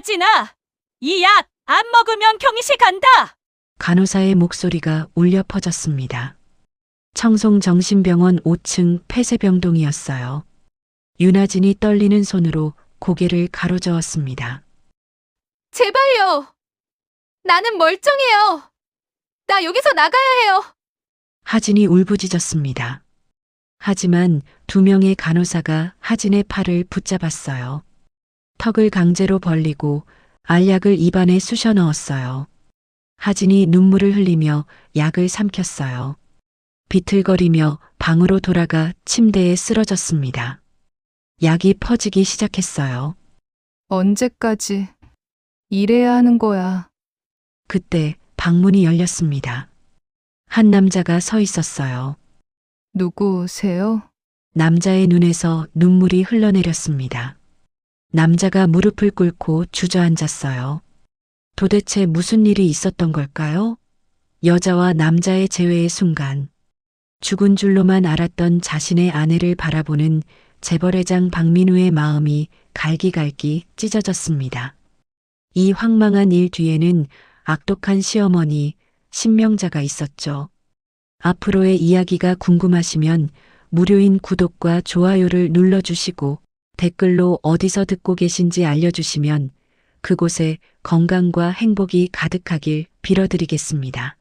하진아, 이 약 안 먹으면 경시 간다. 간호사의 목소리가 울려 퍼졌습니다. 청송정신병원 5층 폐쇄병동이었어요. 윤하진이 떨리는 손으로 고개를 가로저었습니다. 제발요. 나는 멀쩡해요. 나 여기서 나가야 해요. 하진이 울부짖었습니다. 하지만 2명의 간호사가 하진의 팔을 붙잡았어요. 턱을 강제로 벌리고 알약을 입안에 쑤셔 넣었어요. 하진이 눈물을 흘리며 약을 삼켰어요. 비틀거리며 방으로 돌아가 침대에 쓰러졌습니다. 약이 퍼지기 시작했어요. 언제까지 이래야 하는 거야. 그때 방문이 열렸습니다. 한 남자가 서 있었어요. 누구세요? 남자의 눈에서 눈물이 흘러내렸습니다. 남자가 무릎을 꿇고 주저앉았어요. 도대체 무슨 일이 있었던 걸까요? 여자와 남자의 재회의 순간, 죽은 줄로만 알았던 자신의 아내를 바라보는 재벌회장 박민우의 마음이 갈기갈기 찢어졌습니다. 이 황망한 일 뒤에는 악독한 시어머니, 신명자가 있었죠. 앞으로의 이야기가 궁금하시면 무료인 구독과 좋아요를 눌러주시고 댓글로 어디서 듣고 계신지 알려주시면 그곳에 건강과 행복이 가득하길 빌어드리겠습니다.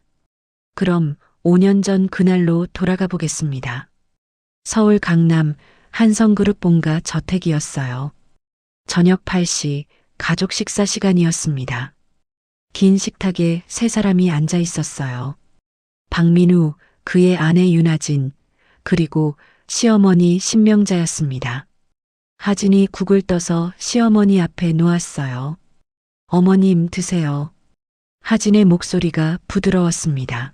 그럼 5년 전 그날로 돌아가 보겠습니다. 서울 강남 한성그룹 본가 저택이었어요. 저녁 8시 가족 식사 시간이었습니다. 긴 식탁에 3사람이 앉아 있었어요. 박민우, 그의 아내 윤하진, 그리고 시어머니 신명자였습니다. 하진이 국을 떠서 시어머니 앞에 놓았어요. 어머님 드세요. 하진의 목소리가 부드러웠습니다.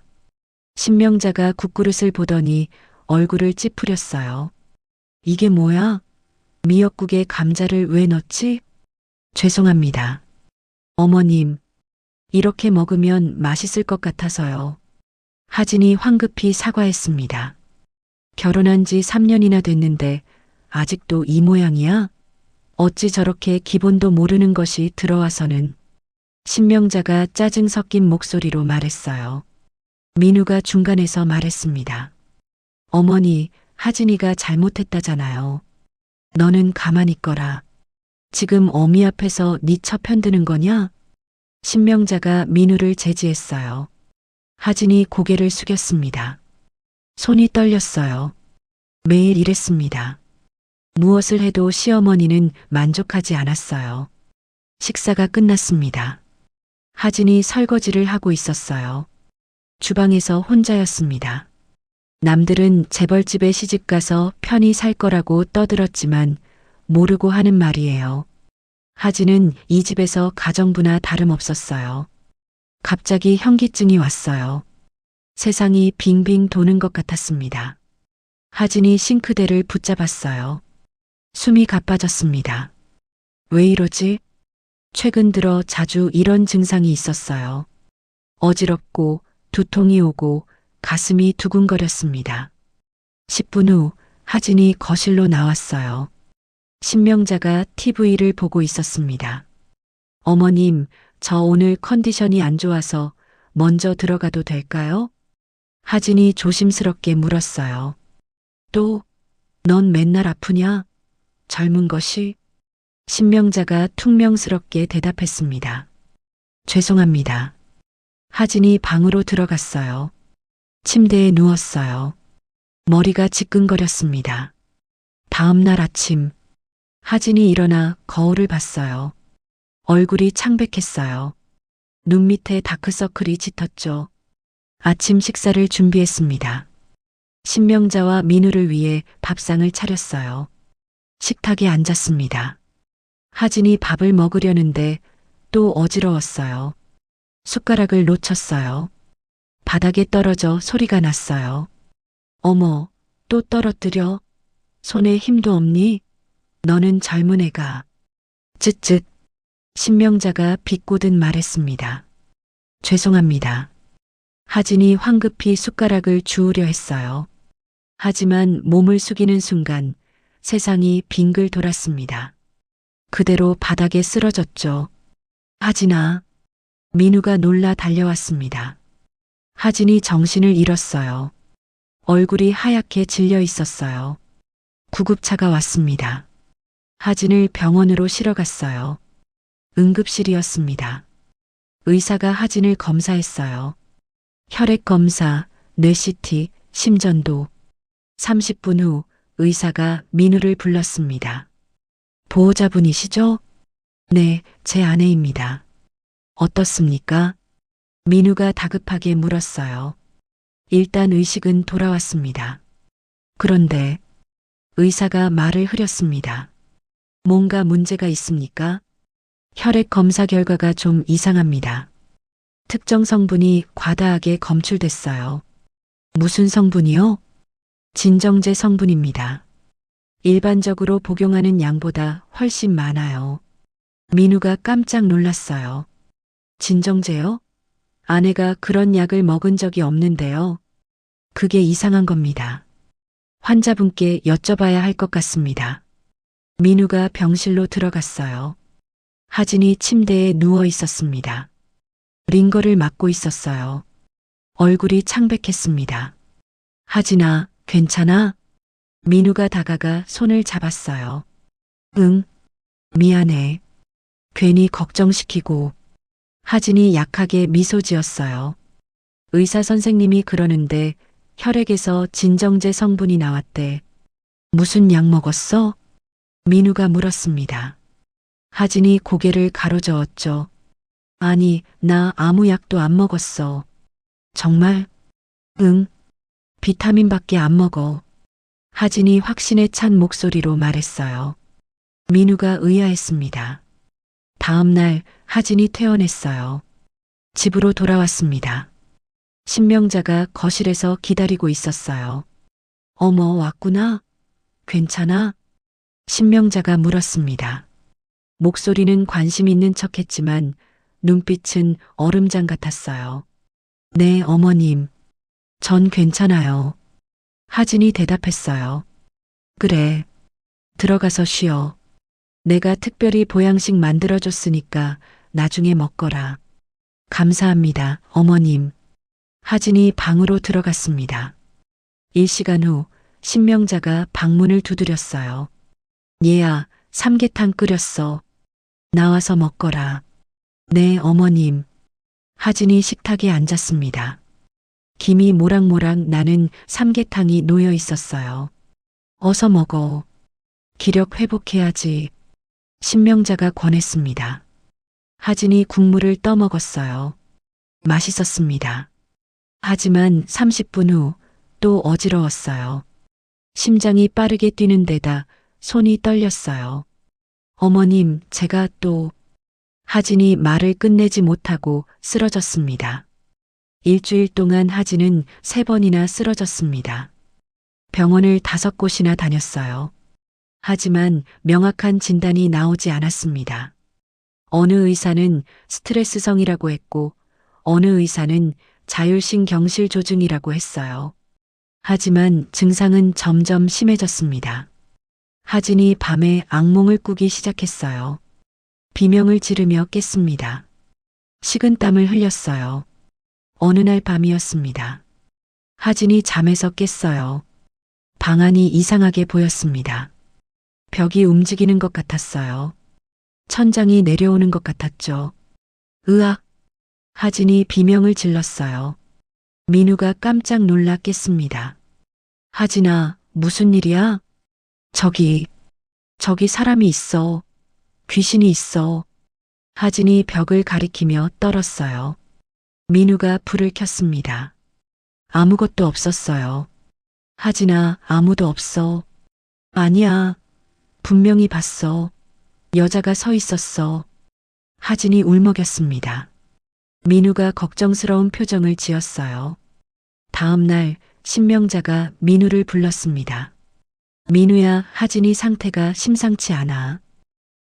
신명자가 국그릇을 보더니 얼굴을 찌푸렸어요. 이게 뭐야? 미역국에 감자를 왜 넣지? 죄송합니다. 어머님, 이렇게 먹으면 맛있을 것 같아서요. 하진이 황급히 사과했습니다. 결혼한 지 3년이나 됐는데 아직도 이 모양이야? 어찌 저렇게 기본도 모르는 것이 들어와서는. 신명자가 짜증 섞인 목소리로 말했어요. 민우가 중간에서 말했습니다. 어머니, 하진이가 잘못했다잖아요. 너는 가만히 있거라. 지금 어미 앞에서 네 처 편드는 거냐? 신명자가 민우를 제지했어요. 하진이 고개를 숙였습니다. 손이 떨렸어요. 매일 이랬습니다. 무엇을 해도 시어머니는 만족하지 않았어요. 식사가 끝났습니다. 하진이 설거지를 하고 있었어요. 주방에서 혼자였습니다. 남들은 재벌집에 시집가서 편히 살 거라고 떠들었지만 모르고 하는 말이에요. 하진은 이 집에서 가정부나 다름없었어요. 갑자기 현기증이 왔어요. 세상이 빙빙 도는 것 같았습니다. 하진이 싱크대를 붙잡았어요. 숨이 가빠졌습니다. 왜 이러지? 최근 들어 자주 이런 증상이 있었어요. 어지럽고 두통이 오고 가슴이 두근거렸습니다. 10분 후 하진이 거실로 나왔어요. 신명자가 TV를 보고 있었습니다. 어머님, 저 오늘 컨디션이 안 좋아서 먼저 들어가도 될까요? 하진이 조심스럽게 물었어요. 또, 넌 맨날 아프냐? 젊은 것이? 신명자가 퉁명스럽게 대답했습니다. 죄송합니다. 하진이 방으로 들어갔어요. 침대에 누웠어요. 머리가 지끈거렸습니다. 다음 날 아침, 하진이 일어나 거울을 봤어요. 얼굴이 창백했어요. 눈 밑에 다크서클이 짙었죠. 아침 식사를 준비했습니다. 신명자와 민우를 위해 밥상을 차렸어요. 식탁에 앉았습니다. 하진이 밥을 먹으려는데 또 어지러웠어요. 숟가락을 놓쳤어요. 바닥에 떨어져 소리가 났어요. 어머, 또 떨어뜨려? 손에 힘도 없니? 너는 젊은 애가. 쯧쯧. 신명자가 비꼬듯 말했습니다. 죄송합니다. 하진이 황급히 숟가락을 주우려 했어요. 하지만 몸을 숙이는 순간 세상이 빙글 돌았습니다. 그대로 바닥에 쓰러졌죠. 하진아. 민우가 놀라 달려왔습니다. 하진이 정신을 잃었어요. 얼굴이 하얗게 질려 있었어요. 구급차가 왔습니다. 하진을 병원으로 실어갔어요. 응급실이었습니다. 의사가 하진을 검사했어요. 혈액 검사, 뇌 CT, 심전도. 30분 후 의사가 민우를 불렀습니다. 보호자분이시죠? 네, 제 아내입니다. 어떻습니까? 민우가 다급하게 물었어요. 일단 의식은 돌아왔습니다. 그런데 의사가 말을 흐렸습니다. 뭔가 문제가 있습니까? 혈액 검사 결과가 좀 이상합니다. 특정 성분이 과다하게 검출됐어요. 무슨 성분이요? 진정제 성분입니다. 일반적으로 복용하는 양보다 훨씬 많아요. 민우가 깜짝 놀랐어요. 진정제요? 아내가 그런 약을 먹은 적이 없는데요. 그게 이상한 겁니다. 환자분께 여쭤봐야 할 것 같습니다. 민우가 병실로 들어갔어요. 하진이 침대에 누워 있었습니다. 링거를 맞고 있었어요. 얼굴이 창백했습니다. 하진아, 괜찮아? 민우가 다가가 손을 잡았어요. 응, 미안해. 괜히 걱정시키고. 하진이 약하게 미소 지었어요. 의사 선생님이 그러는데 혈액에서 진정제 성분이 나왔대. 무슨 약 먹었어? 민우가 물었습니다. 하진이 고개를 가로저었죠. 아니, 나 아무 약도 안 먹었어. 정말? 응, 비타민밖에 안 먹어. 하진이 확신에 찬 목소리로 말했어요. 민우가 의아했습니다. 다음 날 하진이 퇴원했어요. 집으로 돌아왔습니다. 신명자가 거실에서 기다리고 있었어요. 어머, 왔구나. 괜찮아? 신명자가 물었습니다. 목소리는 관심 있는 척했지만 눈빛은 얼음장 같았어요. 네, 어머님. 전 괜찮아요. 하진이 대답했어요. 그래. 들어가서 쉬어. 내가 특별히 보양식 만들어줬으니까 나중에 먹거라. 감사합니다, 어머님. 하진이 방으로 들어갔습니다. 1시간 후 신명자가 방문을 두드렸어요. 얘야, 삼계탕 끓였어. 나와서 먹거라. 네, 어머님. 하진이 식탁에 앉았습니다. 김이 모락모락 나는 삼계탕이 놓여 있었어요. 어서 먹어. 기력 회복해야지. 신명자가 권했습니다. 하진이 국물을 떠먹었어요. 맛있었습니다. 하지만 30분 후 또 어지러웠어요. 심장이 빠르게 뛰는 데다 손이 떨렸어요. 어머님, 제가 또... 하진이 말을 끝내지 못하고 쓰러졌습니다. 일주일 동안 하진은 3번이나 쓰러졌습니다. 병원을 5곳이나 다녔어요. 하지만 명확한 진단이 나오지 않았습니다. 어느 의사는 스트레스성이라고 했고 어느 의사는 자율신경실조증이라고 했어요. 하지만 증상은 점점 심해졌습니다. 하진이 밤에 악몽을 꾸기 시작했어요. 비명을 지르며 깼습니다. 식은땀을 흘렸어요. 어느 날 밤이었습니다. 하진이 잠에서 깼어요. 방 안이 이상하게 보였습니다. 벽이 움직이는 것 같았어요. 천장이 내려오는 것 같았죠. 으악! 하진이 비명을 질렀어요. 민우가 깜짝 놀라 깼습니다. 하진아, 무슨 일이야? 저기 사람이 있어. 귀신이 있어. 하진이 벽을 가리키며 떨었어요. 민우가 불을 켰습니다. 아무것도 없었어요. 하진아, 아무도 없어. 아니야. 분명히 봤어. 여자가 서 있었어. 하진이 울먹였습니다. 민우가 걱정스러운 표정을 지었어요. 다음 날 신명자가 민우를 불렀습니다. 민우야, 하진이 상태가 심상치 않아.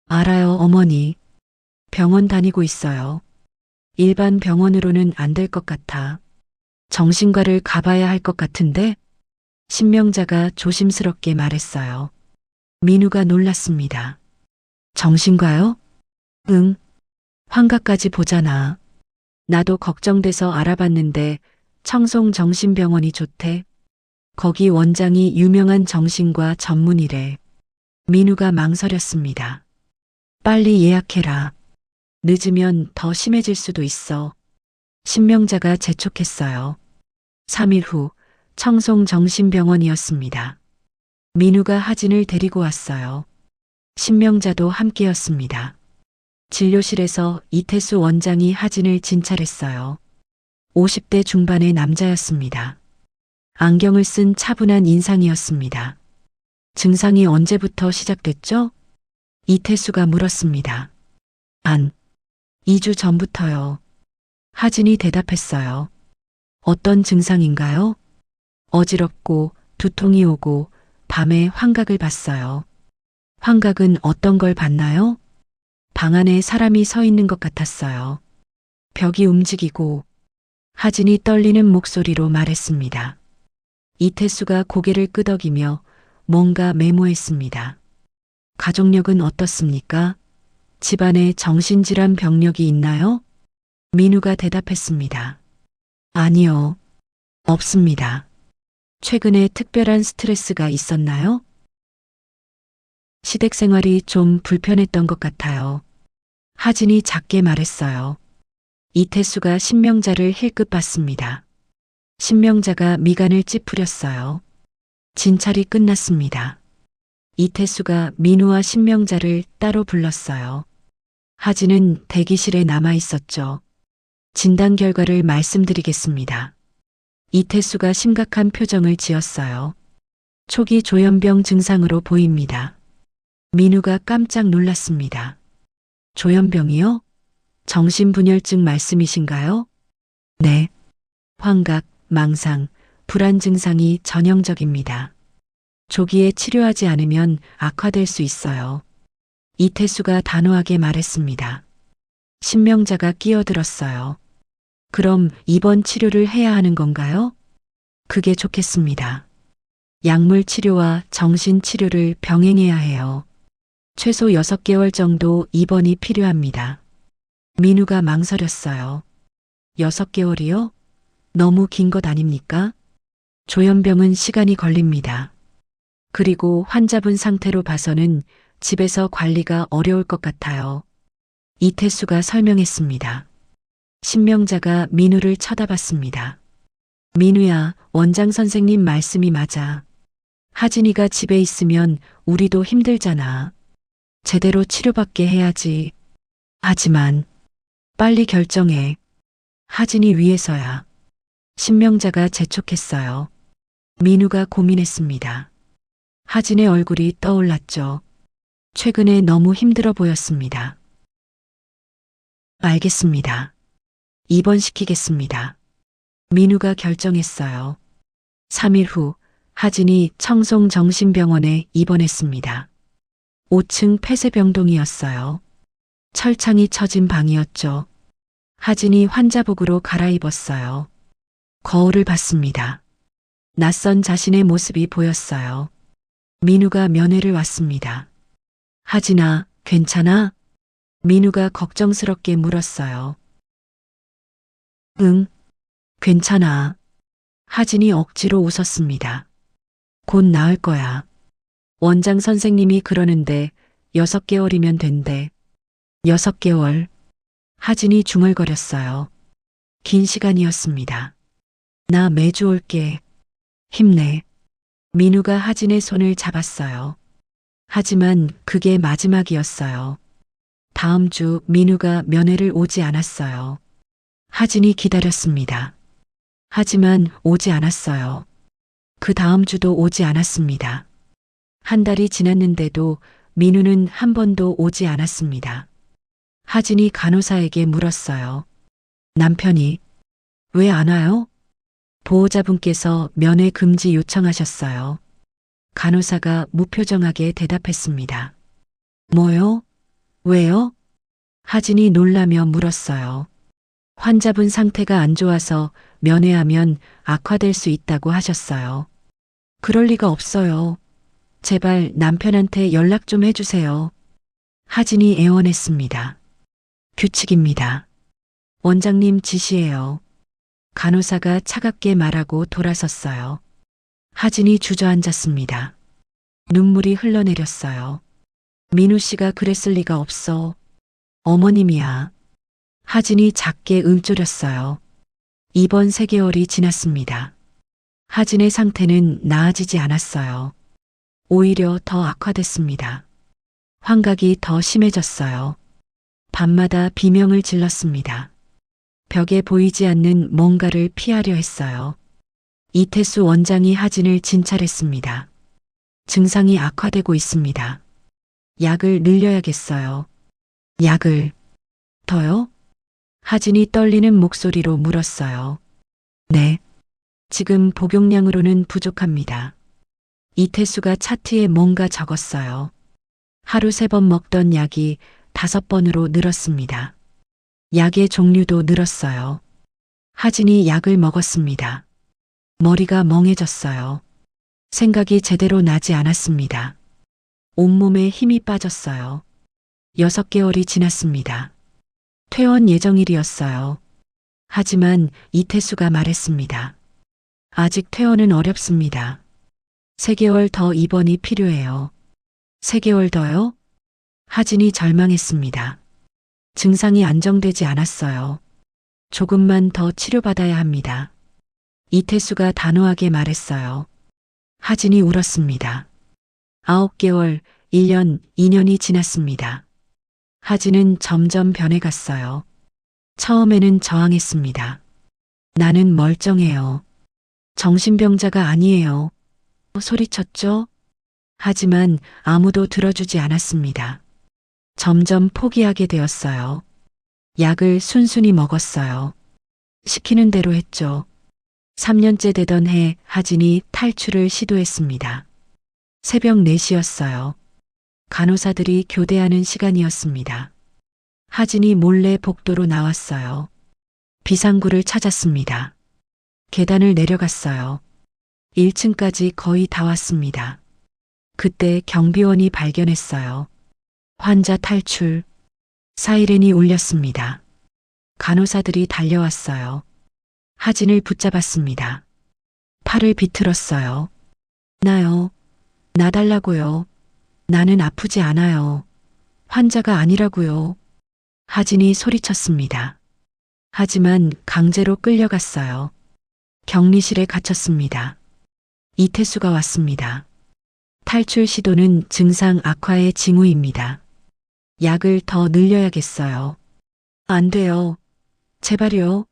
알아요, 어머니. 병원 다니고 있어요. 일반 병원으로는 안 될 것 같아. 정신과를 가봐야 할 것 같은데? 신명자가 조심스럽게 말했어요. 민우가 놀랐습니다. 정신과요? 응. 환각까지 보잖아. 나도 걱정돼서 알아봤는데 청송정신병원이 좋대. 거기 원장이 유명한 정신과 전문이래. 민우가 망설였습니다. 빨리 예약해라. 늦으면 더 심해질 수도 있어. 신명자가 재촉했어요. 3일 후 청송정신병원이었습니다. 민우가 하진을 데리고 왔어요. 신명자도 함께였습니다. 진료실에서 이태수 원장이 하진을 진찰했어요. 50대 중반의 남자였습니다. 안경을 쓴 차분한 인상이었습니다. 증상이 언제부터 시작됐죠? 이태수가 물었습니다. 2주 전부터요. 하진이 대답했어요. 어떤 증상인가요? 어지럽고 두통이 오고 밤에 환각을 봤어요. 환각은 어떤 걸 봤나요? 방 안에 사람이 서 있는 것 같았어요. 벽이 움직이고 하진이 떨리는 목소리로 말했습니다. 이태수가 고개를 끄덕이며 뭔가 메모했습니다. 가족력은 어떻습니까? 집안에 정신질환 병력이 있나요? 민우가 대답했습니다. 아니요. 없습니다. 최근에 특별한 스트레스가 있었나요? 시댁 생활이 좀 불편했던 것 같아요. 하진이 작게 말했어요. 이태수가 신명자를 힐끗 봤습니다. 신명자가 미간을 찌푸렸어요. 진찰이 끝났습니다. 이태수가 민우와 신명자를 따로 불렀어요. 하진은 대기실에 남아 있었죠. 진단 결과를 말씀드리겠습니다. 이태수가 심각한 표정을 지었어요. 초기 조현병 증상으로 보입니다. 민우가 깜짝 놀랐습니다. 조현병이요? 정신분열증 말씀이신가요? 네. 환각, 망상, 불안 증상이 전형적입니다. 조기에 치료하지 않으면 악화될 수 있어요. 이태수가 단호하게 말했습니다. 신명자가 끼어들었어요. 그럼 입원 치료를 해야 하는 건가요? 그게 좋겠습니다. 약물 치료와 정신 치료를 병행해야 해요. 최소 6개월 정도 입원이 필요합니다. 민우가 망설였어요. 6개월이요? 너무 긴 것 아닙니까? 조현병은 시간이 걸립니다. 그리고 환자분 상태로 봐서는 집에서 관리가 어려울 것 같아요. 이태수가 설명했습니다. 신명자가 민우를 쳐다봤습니다. 민우야, 원장 선생님 말씀이 맞아. 하진이가 집에 있으면 우리도 힘들잖아. 제대로 치료받게 해야지. 하지만 빨리 결정해. 하진이 위해서야. 신명자가 재촉했어요. 민우가 고민했습니다. 하진의 얼굴이 떠올랐죠. 최근에 너무 힘들어 보였습니다. 알겠습니다. 입원시키겠습니다. 민우가 결정했어요. 3일 후 하진이 청송정신병원에 입원했습니다. 5층 폐쇄병동이었어요. 철창이 쳐진 방이었죠. 하진이 환자복으로 갈아입었어요. 거울을 봤습니다. 낯선 자신의 모습이 보였어요. 민우가 면회를 왔습니다. 하진아, 괜찮아? 민우가 걱정스럽게 물었어요. 응, 괜찮아. 하진이 억지로 웃었습니다. 곧 나을 거야. 원장 선생님이 그러는데 6개월이면 된대. 6개월. 하진이 중얼거렸어요. 긴 시간이었습니다. 나 매주 올게. 힘내. 민우가 하진의 손을 잡았어요. 하지만 그게 마지막이었어요. 다음 주 민우가 면회를 오지 않았어요. 하진이 기다렸습니다. 하지만 오지 않았어요. 그 다음 주도 오지 않았습니다. 한 달이 지났는데도 민우는 한 번도 오지 않았습니다. 하진이 간호사에게 물었어요. 남편이 왜 안 와요? 보호자분께서 면회 금지 요청하셨어요. 간호사가 무표정하게 대답했습니다. 뭐요? 왜요? 하진이 놀라며 물었어요. 환자분 상태가 안 좋아서 면회하면 악화될 수 있다고 하셨어요. 그럴 리가 없어요. 제발 남편한테 연락 좀 해주세요. 하진이 애원했습니다. 규칙입니다. 원장님 지시예요. 간호사가 차갑게 말하고 돌아섰어요. 하진이 주저앉았습니다. 눈물이 흘러내렸어요. 민우 씨가 그랬을 리가 없어. 어머님이야. 하진이 작게 움조렸어요. 입원 3개월이 지났습니다. 하진의 상태는 나아지지 않았어요. 오히려 더 악화됐습니다. 환각이 더 심해졌어요. 밤마다 비명을 질렀습니다. 벽에 보이지 않는 뭔가를 피하려 했어요. 이태수 원장이 하진을 진찰했습니다. 증상이 악화되고 있습니다. 약을 늘려야겠어요. 약을 더요? 하진이 떨리는 목소리로 물었어요. 네. 지금 복용량으로는 부족합니다. 이태수가 차트에 뭔가 적었어요. 하루 3번 먹던 약이 5번으로 늘었습니다. 약의 종류도 늘었어요. 하진이 약을 먹었습니다. 머리가 멍해졌어요. 생각이 제대로 나지 않았습니다. 온몸에 힘이 빠졌어요. 6개월이 지났습니다. 퇴원 예정일이었어요. 하지만 이태수가 말했습니다. 아직 퇴원은 어렵습니다. 3개월 더 입원이 필요해요. 3개월 더요? 하진이 절망했습니다. 증상이 안정되지 않았어요. 조금만 더 치료받아야 합니다. 이태수가 단호하게 말했어요. 하진이 울었습니다. 9개월, 1년, 2년이 지났습니다. 하진은 점점 변해갔어요. 처음에는 저항했습니다. 나는 멀쩡해요. 정신병자가 아니에요. 소리쳤죠? 하지만 아무도 들어주지 않았습니다. 점점 포기하게 되었어요. 약을 순순히 먹었어요. 시키는 대로 했죠. 3년째 되던 해 하진이 탈출을 시도했습니다. 새벽 4시였어요. 간호사들이 교대하는 시간이었습니다. 하진이 몰래 복도로 나왔어요. 비상구를 찾았습니다. 계단을 내려갔어요. 1층까지 거의 다 왔습니다. 그때 경비원이 발견했어요. 환자 탈출. 사이렌이 울렸습니다. 간호사들이 달려왔어요. 하진을 붙잡았습니다. 팔을 비틀었어요. 나요. 나달라고요. 나는 아프지 않아요. 환자가 아니라고요. 하진이 소리쳤습니다. 하지만 강제로 끌려갔어요. 격리실에 갇혔습니다. 이태수가 왔습니다. 탈출 시도는 증상 악화의 징후입니다. 약을 더 늘려야겠어요. 안 돼요. 제발요.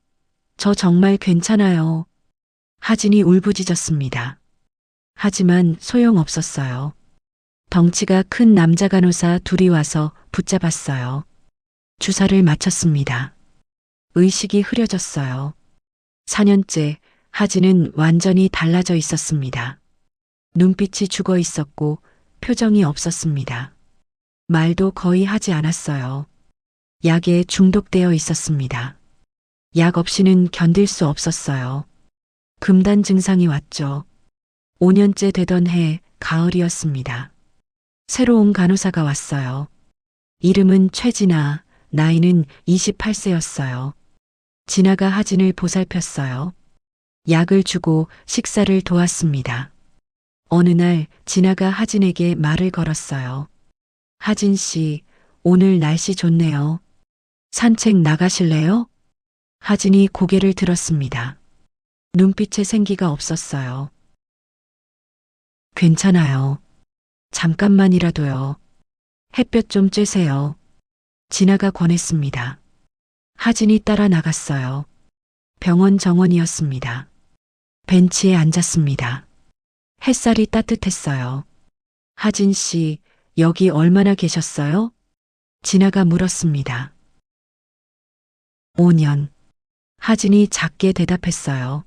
저 정말 괜찮아요. 하진이 울부짖었습니다. 하지만 소용없었어요. 덩치가 큰 남자 간호사 둘이 와서 붙잡았어요. 주사를 맞췄습니다. 의식이 흐려졌어요. 4년째 하진은 완전히 달라져 있었습니다. 눈빛이 죽어 있었고 표정이 없었습니다. 말도 거의 하지 않았어요. 약에 중독되어 있었습니다. 약 없이는 견딜 수 없었어요. 금단 증상이 왔죠. 5년째 되던 해 가을이었습니다. 새로운 간호사가 왔어요. 이름은 최진아, 나이는 28세였어요. 진아가 하진을 보살폈어요. 약을 주고 식사를 도왔습니다. 어느 날 진아가 하진에게 말을 걸었어요. 하진 씨, 오늘 날씨 좋네요. 산책 나가실래요? 하진이 고개를 들었습니다. 눈빛에 생기가 없었어요. 괜찮아요. 잠깐만이라도요. 햇볕 좀 쬐세요. 진아가 권했습니다. 하진이 따라 나갔어요. 병원 정원이었습니다. 벤치에 앉았습니다. 햇살이 따뜻했어요. 하진 씨, 여기 얼마나 계셨어요? 진아가 물었습니다. 5년. 하진이 작게 대답했어요.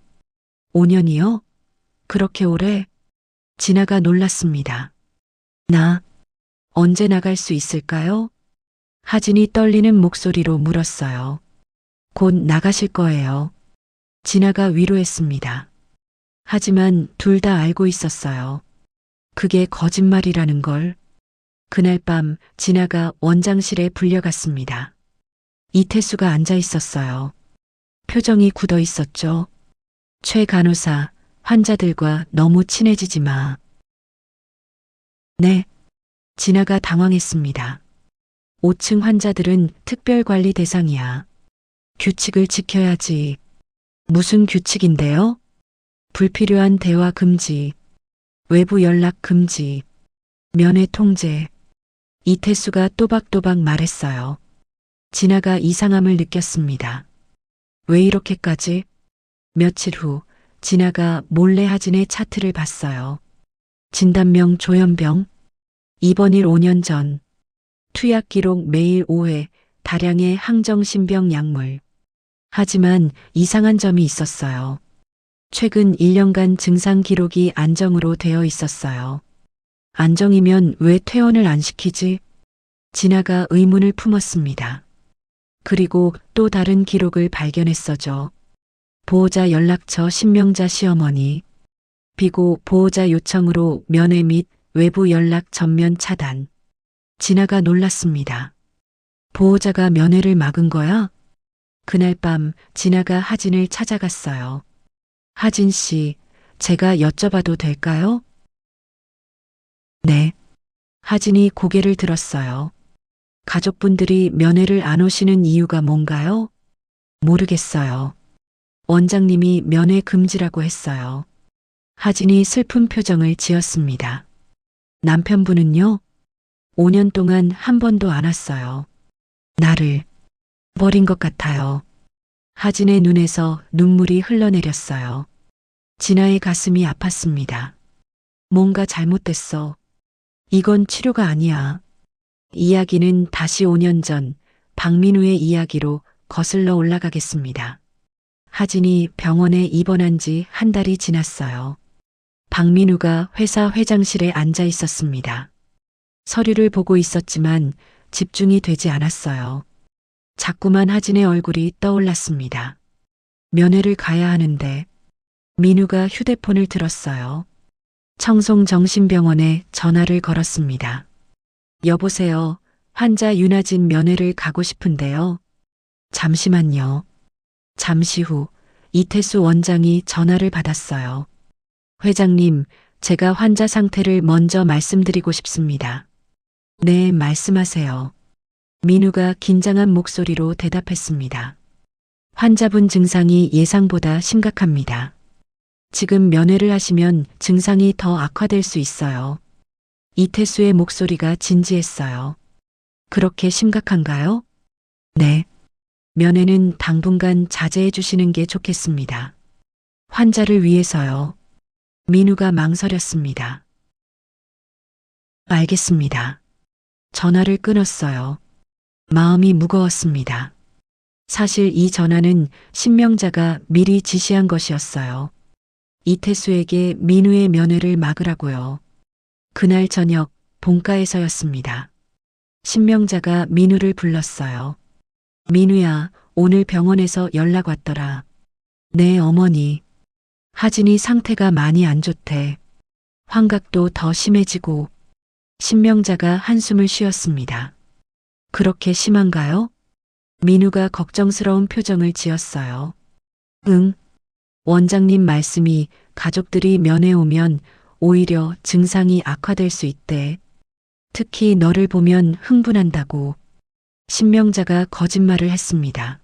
5년이요? 그렇게 오래? 진아가 놀랐습니다. 나 언제 나갈 수 있을까요? 하진이 떨리는 목소리로 물었어요. 곧 나가실 거예요. 진아가 위로했습니다. 하지만 둘 다 알고 있었어요. 그게 거짓말이라는 걸. 그날 밤 진아가 원장실에 불려갔습니다. 이태수가 앉아 있었어요. 표정이 굳어 있었죠. 최 간호사, 환자들과 너무 친해지지 마. 네. 진아가 당황했습니다. 5층 환자들은 특별관리 대상이야. 규칙을 지켜야지. 무슨 규칙인데요? 불필요한 대화 금지, 외부 연락 금지, 면회 통제. 이태수가 또박또박 말했어요. 진아가 이상함을 느꼈습니다. 왜 이렇게까지? 며칠 후 진아가 몰래 하진의 차트를 봤어요. 진단명 조현병, 입원일 5년 전, 투약 기록 매일 5회, 다량의 항정신병 약물. 하지만 이상한 점이 있었어요. 최근 1년간 증상 기록이 안정으로 되어 있었어요. 안정이면 왜 퇴원을 안 시키지? 진아가 의문을 품었습니다. 그리고 또 다른 기록을 발견했어죠. 보호자 연락처 신명자 시어머니, 비고 보호자 요청으로 면회 및 외부 연락 전면 차단. 진아가 놀랐습니다. 보호자가 면회를 막은 거야? 그날 밤 진아가 하진을 찾아갔어요. 하진 씨, 제가 여쭤봐도 될까요? 네. 하진이 고개를 들었어요. 가족분들이 면회를 안 오시는 이유가 뭔가요? 모르겠어요. 원장님이 면회 금지라고 했어요. 하진이 슬픈 표정을 지었습니다. 남편분은요? 5년 동안 한 번도 안 왔어요. 나를 버린 것 같아요. 하진의 눈에서 눈물이 흘러내렸어요. 진아의 가슴이 아팠습니다. 뭔가 잘못됐어. 이건 치료가 아니야. 이야기는 다시 5년 전 박민우의 이야기로 거슬러 올라가겠습니다. 하진이 병원에 입원한 지 한 달이 지났어요. 박민우가 회사 회장실에 앉아 있었습니다. 서류를 보고 있었지만 집중이 되지 않았어요. 자꾸만 하진의 얼굴이 떠올랐습니다. 면회를 가야 하는데 민우가 휴대폰을 들었어요. 청송정신병원에 전화를 걸었습니다. 여보세요. 환자 윤하진 면회를 가고 싶은데요. 잠시만요. 잠시 후 이태수 원장이 전화를 받았어요. 회장님, 제가 환자 상태를 먼저 말씀드리고 싶습니다. 네, 말씀하세요. 민우가 긴장한 목소리로 대답했습니다. 환자분 증상이 예상보다 심각합니다. 지금 면회를 하시면 증상이 더 악화될 수 있어요. 이태수의 목소리가 진지했어요. 그렇게 심각한가요? 네. 면회는 당분간 자제해 주시는 게 좋겠습니다. 환자를 위해서요. 민우가 망설였습니다. 알겠습니다. 전화를 끊었어요. 마음이 무거웠습니다. 사실 이 전화는 신명자가 미리 지시한 것이었어요. 이태수에게 민우의 면회를 막으라고요. 그날 저녁 본가에서였습니다. 신명자가 민우를 불렀어요. 민우야, 오늘 병원에서 연락 왔더라. 네, 어머니. 하진이 상태가 많이 안 좋대. 환각도 더 심해지고. 신명자가 한숨을 쉬었습니다. 그렇게 심한가요? 민우가 걱정스러운 표정을 지었어요. 응. 원장님 말씀이 가족들이 면회 오면 오히려 증상이 악화될 수 있대. 특히 너를 보면 흥분한다고. 신명자가 거짓말을 했습니다.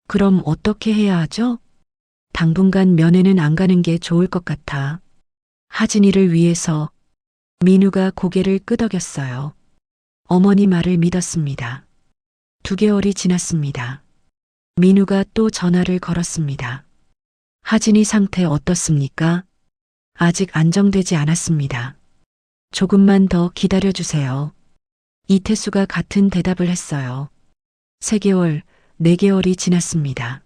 그럼 어떻게 해야 하죠? 당분간 면회는 안 가는 게 좋을 것 같아. 하진이를 위해서. 민우가 고개를 끄덕였어요. 어머니 말을 믿었습니다. 2개월이 지났습니다. 민우가 또 전화를 걸었습니다. 하진이 상태 어떻습니까? 아직 안정되지 않았습니다. 조금만 더 기다려주세요. 이태수가 같은 대답을 했어요. 3개월, 4개월이 지났습니다.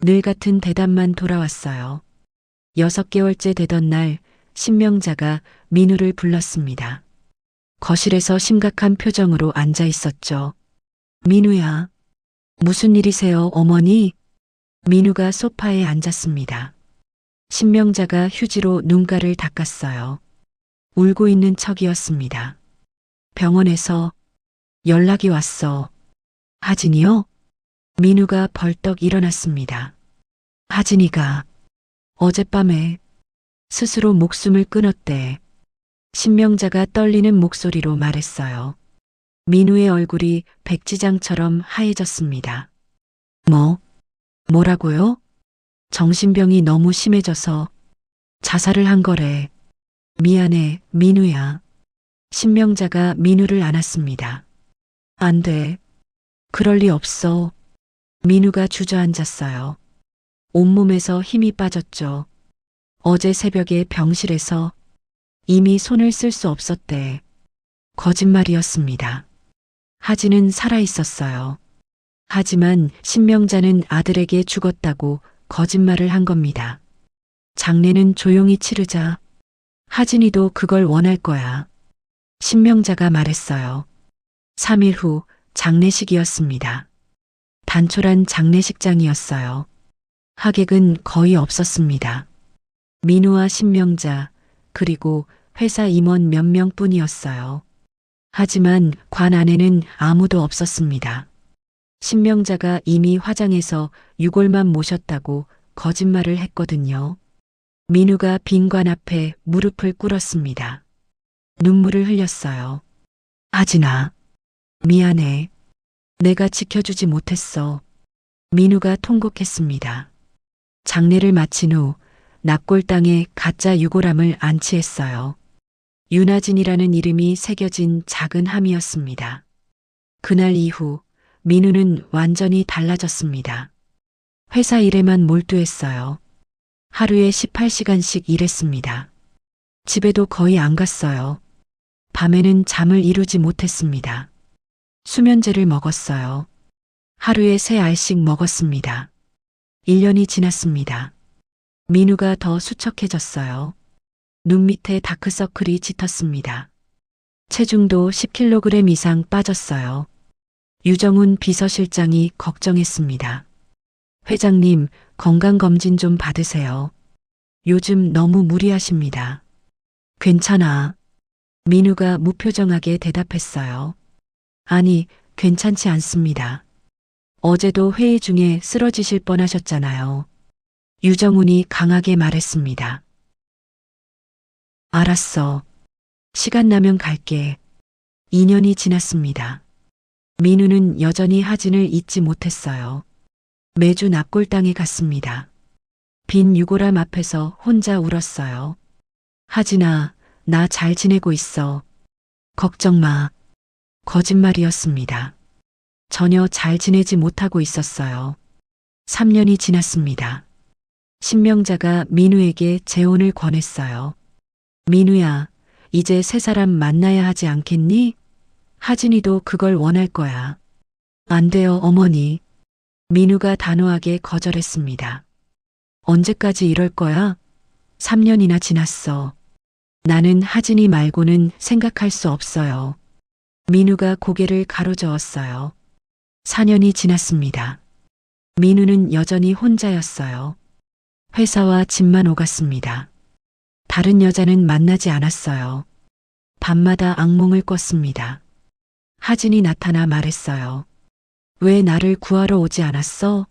늘 같은 대답만 돌아왔어요. 6개월째 되던 날 신명자가 민우를 불렀습니다. 거실에서 심각한 표정으로 앉아 있었죠. 민우야. 무슨 일이세요, 어머니? 민우가 소파에 앉았습니다. 신명자가 휴지로 눈가를 닦았어요. 울고 있는 척이었습니다. 병원에서 연락이 왔어. 하진이요? 민우가 벌떡 일어났습니다. 하진이가 어젯밤에 스스로 목숨을 끊었대. 신명자가 떨리는 목소리로 말했어요. 민우의 얼굴이 백지장처럼 하얘졌습니다. 뭐라고요? 정신병이 너무 심해져서 자살을 한 거래. 미안해, 민우야. 신명자가 민우를 안았습니다. 안 돼. 그럴 리 없어. 민우가 주저앉았어요. 온몸에서 힘이 빠졌죠. 어제 새벽에 병실에서 이미 손을 쓸 수 없었대. 거짓말이었습니다. 하진은 살아 있었어요. 하지만 신명자는 아들에게 죽었다고 거짓말을 한 겁니다. 장례는 조용히 치르자. 하진이도 그걸 원할 거야. 신명자가 말했어요. 3일 후 장례식이었습니다. 단촐한 장례식장이었어요. 하객은 거의 없었습니다. 민우와 신명자, 그리고 회사 임원 몇 명뿐이었어요. 하지만 관 안에는 아무도 없었습니다. 신명자가 이미 화장해서 유골만 모셨다고 거짓말을 했거든요. 민우가 빈 관 앞에 무릎을 꿇었습니다. 눈물을 흘렸어요. 하진아, 미안해. 내가 지켜주지 못했어. 민우가 통곡했습니다. 장례를 마친 후 납골당에 가짜 유골함을 안치했어요. 윤하진이라는 이름이 새겨진 작은 함이었습니다. 그날 이후 민우는 완전히 달라졌습니다. 회사 일에만 몰두했어요. 하루에 18시간씩 일했습니다. 집에도 거의 안 갔어요. 밤에는 잠을 이루지 못했습니다. 수면제를 먹었어요. 하루에 3알씩 먹었습니다. 1년이 지났습니다. 민우가 더 수척해졌어요. 눈 밑에 다크서클이 짙었습니다. 체중도 10kg 이상 빠졌어요. 유정훈 비서실장이 걱정했습니다. 회장님, 건강검진 좀 받으세요. 요즘 너무 무리하십니다. 괜찮아. 민우가 무표정하게 대답했어요. 아니, 괜찮지 않습니다. 어제도 회의 중에 쓰러지실 뻔하셨잖아요. 유정훈이 강하게 말했습니다. 알았어. 시간 나면 갈게. 2년이 지났습니다. 민우는 여전히 하진을 잊지 못했어요. 매주 납골당에 갔습니다. 빈 유골함 앞에서 혼자 울었어요. 하진아, 나 잘 지내고 있어. 걱정 마. 거짓말이었습니다. 전혀 잘 지내지 못하고 있었어요. 3년이 지났습니다. 신명자가 민우에게 재혼을 권했어요. 민우야, 이제 새 사람 만나야 하지 않겠니? 하진이도 그걸 원할 거야. 안 돼요, 어머니. 민우가 단호하게 거절했습니다. 언제까지 이럴 거야? 3년이나 지났어. 나는 하진이 말고는 생각할 수 없어요. 민우가 고개를 가로저었어요. 4년이 지났습니다. 민우는 여전히 혼자였어요. 회사와 집만 오갔습니다. 다른 여자는 만나지 않았어요. 밤마다 악몽을 꿨습니다. 하진이 나타나 말했어요. 왜 나를 구하러 오지 않았어?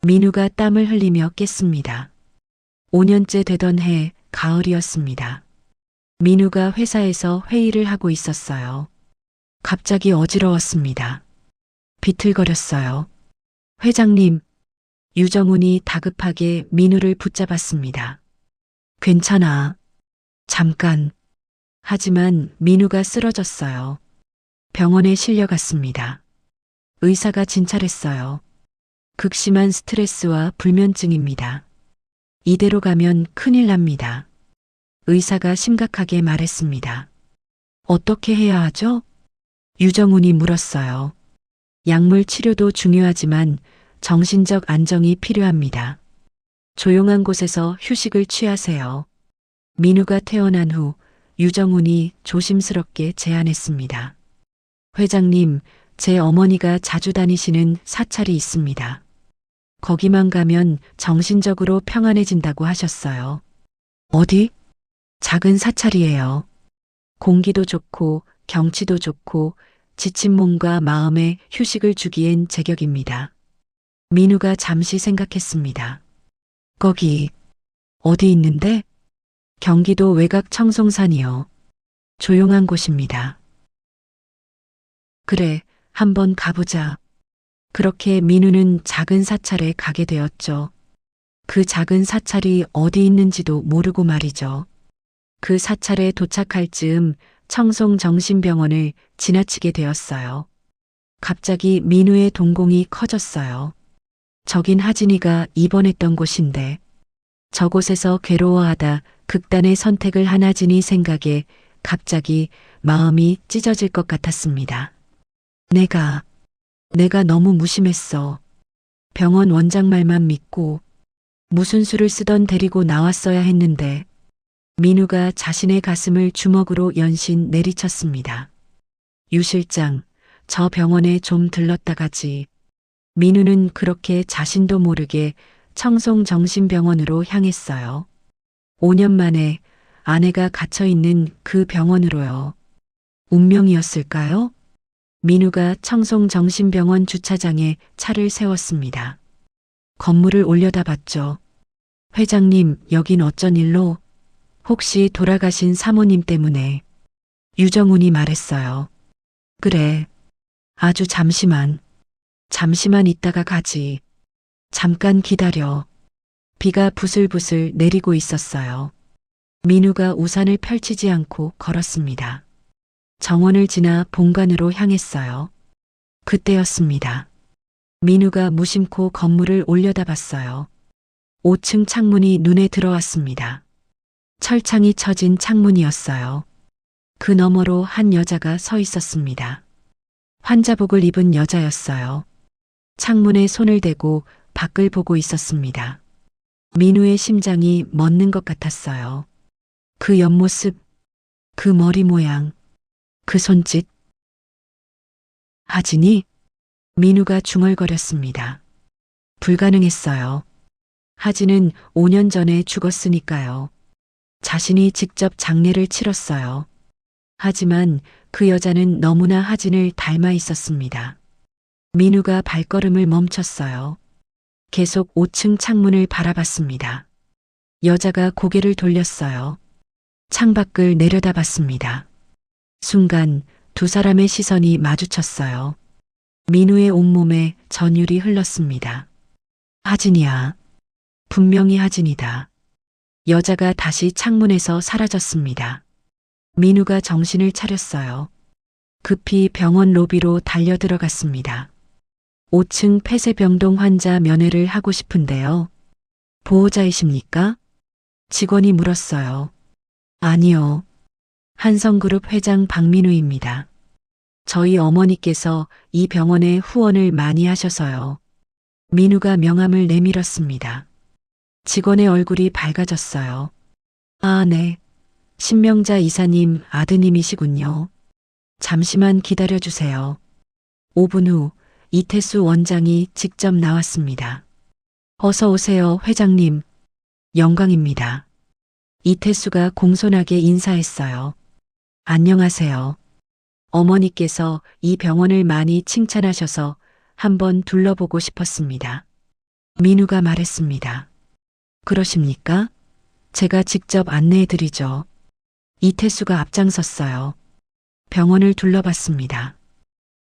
민우가 땀을 흘리며 깼습니다. 5년째 되던 해 가을이었습니다. 민우가 회사에서 회의를 하고 있었어요. 갑자기 어지러웠습니다. 비틀거렸어요. 회장님, 유정훈이 다급하게 민우를 붙잡았습니다. 괜찮아. 잠깐. 하지만 민우가 쓰러졌어요. 병원에 실려갔습니다. 의사가 진찰했어요. 극심한 스트레스와 불면증입니다. 이대로 가면 큰일 납니다. 의사가 심각하게 말했습니다. 어떻게 해야 하죠? 유정훈이 물었어요. 약물 치료도 중요하지만 정신적 안정이 필요합니다. 조용한 곳에서 휴식을 취하세요. 민우가 태어난 후 유정훈이 조심스럽게 제안했습니다. 회장님, 제 어머니가 자주 다니시는 사찰이 있습니다. 거기만 가면 정신적으로 평안해진다고 하셨어요. 어디? 작은 사찰이에요. 공기도 좋고 경치도 좋고 지친 몸과 마음에 휴식을 주기엔 제격입니다. 민우가 잠시 생각했습니다. 거기 어디 있는데? 경기도 외곽 청송산이요. 조용한 곳입니다. 그래, 한번 가보자. 그렇게 민우는 작은 사찰에 가게 되었죠. 그 작은 사찰이 어디 있는지도 모르고 말이죠. 그 사찰에 도착할 즈음 청송정신병원을 지나치게 되었어요. 갑자기 민우의 동공이 커졌어요. 저긴 하진이가 입원했던 곳인데 저곳에서 괴로워하다 극단의 선택을 한 하진이 생각에 갑자기 마음이 찢어질 것 같았습니다. 내가 너무 무심했어. 병원 원장 말만 믿고 무슨 수를 쓰던 데리고 나왔어야 했는데 민우가 자신의 가슴을 주먹으로 연신 내리쳤습니다. 유 실장, 저 병원에 좀 들렀다 가지. 민우는 그렇게 자신도 모르게 청송정신병원으로 향했어요. 5년 만에 아내가 갇혀있는 그 병원으로요. 운명이었을까요? 민우가 청송정신병원 주차장에 차를 세웠습니다. 건물을 올려다봤죠. 회장님, 여긴 어쩐 일로? 혹시 돌아가신 사모님 때문에? 유정훈이 말했어요. 그래. 아주 잠시만 있다가 가지. 잠깐 기다려. 비가 부슬부슬 내리고 있었어요. 민우가 우산을 펼치지 않고 걸었습니다. 정원을 지나 본관으로 향했어요. 그때였습니다. 민우가 무심코 건물을 올려다봤어요. 5층 창문이 눈에 들어왔습니다. 철창이 쳐진 창문이었어요. 그 너머로 한 여자가 서 있었습니다. 환자복을 입은 여자였어요. 창문에 손을 대고 밖을 보고 있었습니다. 민우의 심장이 멎는 것 같았어요. 그 옆모습, 그 머리 모양, 그 손짓. 하진이? 민우가 중얼거렸습니다. 불가능했어요. 하진은 5년 전에 죽었으니까요. 자신이 직접 장례를 치렀어요. 하지만 그 여자는 너무나 하진을 닮아 있었습니다. 민우가 발걸음을 멈췄어요. 계속 5층 창문을 바라봤습니다. 여자가 고개를 돌렸어요. 창밖을 내려다봤습니다. 순간 두 사람의 시선이 마주쳤어요. 민우의 온몸에 전율이 흘렀습니다. 하진이야. 분명히 하진이다. 여자가 다시 창문에서 사라졌습니다. 민우가 정신을 차렸어요. 급히 병원 로비로 달려들어갔습니다. 5층 폐쇄병동 환자 면회를 하고 싶은데요. 보호자이십니까? 직원이 물었어요. 아니요. 한성그룹 회장 박민우입니다. 저희 어머니께서 이 병원에 후원을 많이 하셔서요. 민우가 명함을 내밀었습니다. 직원의 얼굴이 밝아졌어요. 아, 네. 신명자 이사님 아드님이시군요. 잠시만 기다려주세요. 5분 후 이태수 원장이 직접 나왔습니다. 어서 오세요, 회장님. 영광입니다. 이태수가 공손하게 인사했어요. 안녕하세요. 어머니께서 이 병원을 많이 칭찬하셔서 한번 둘러보고 싶었습니다. 민우가 말했습니다. 그러십니까? 제가 직접 안내해드리죠. 이태수가 앞장섰어요. 병원을 둘러봤습니다.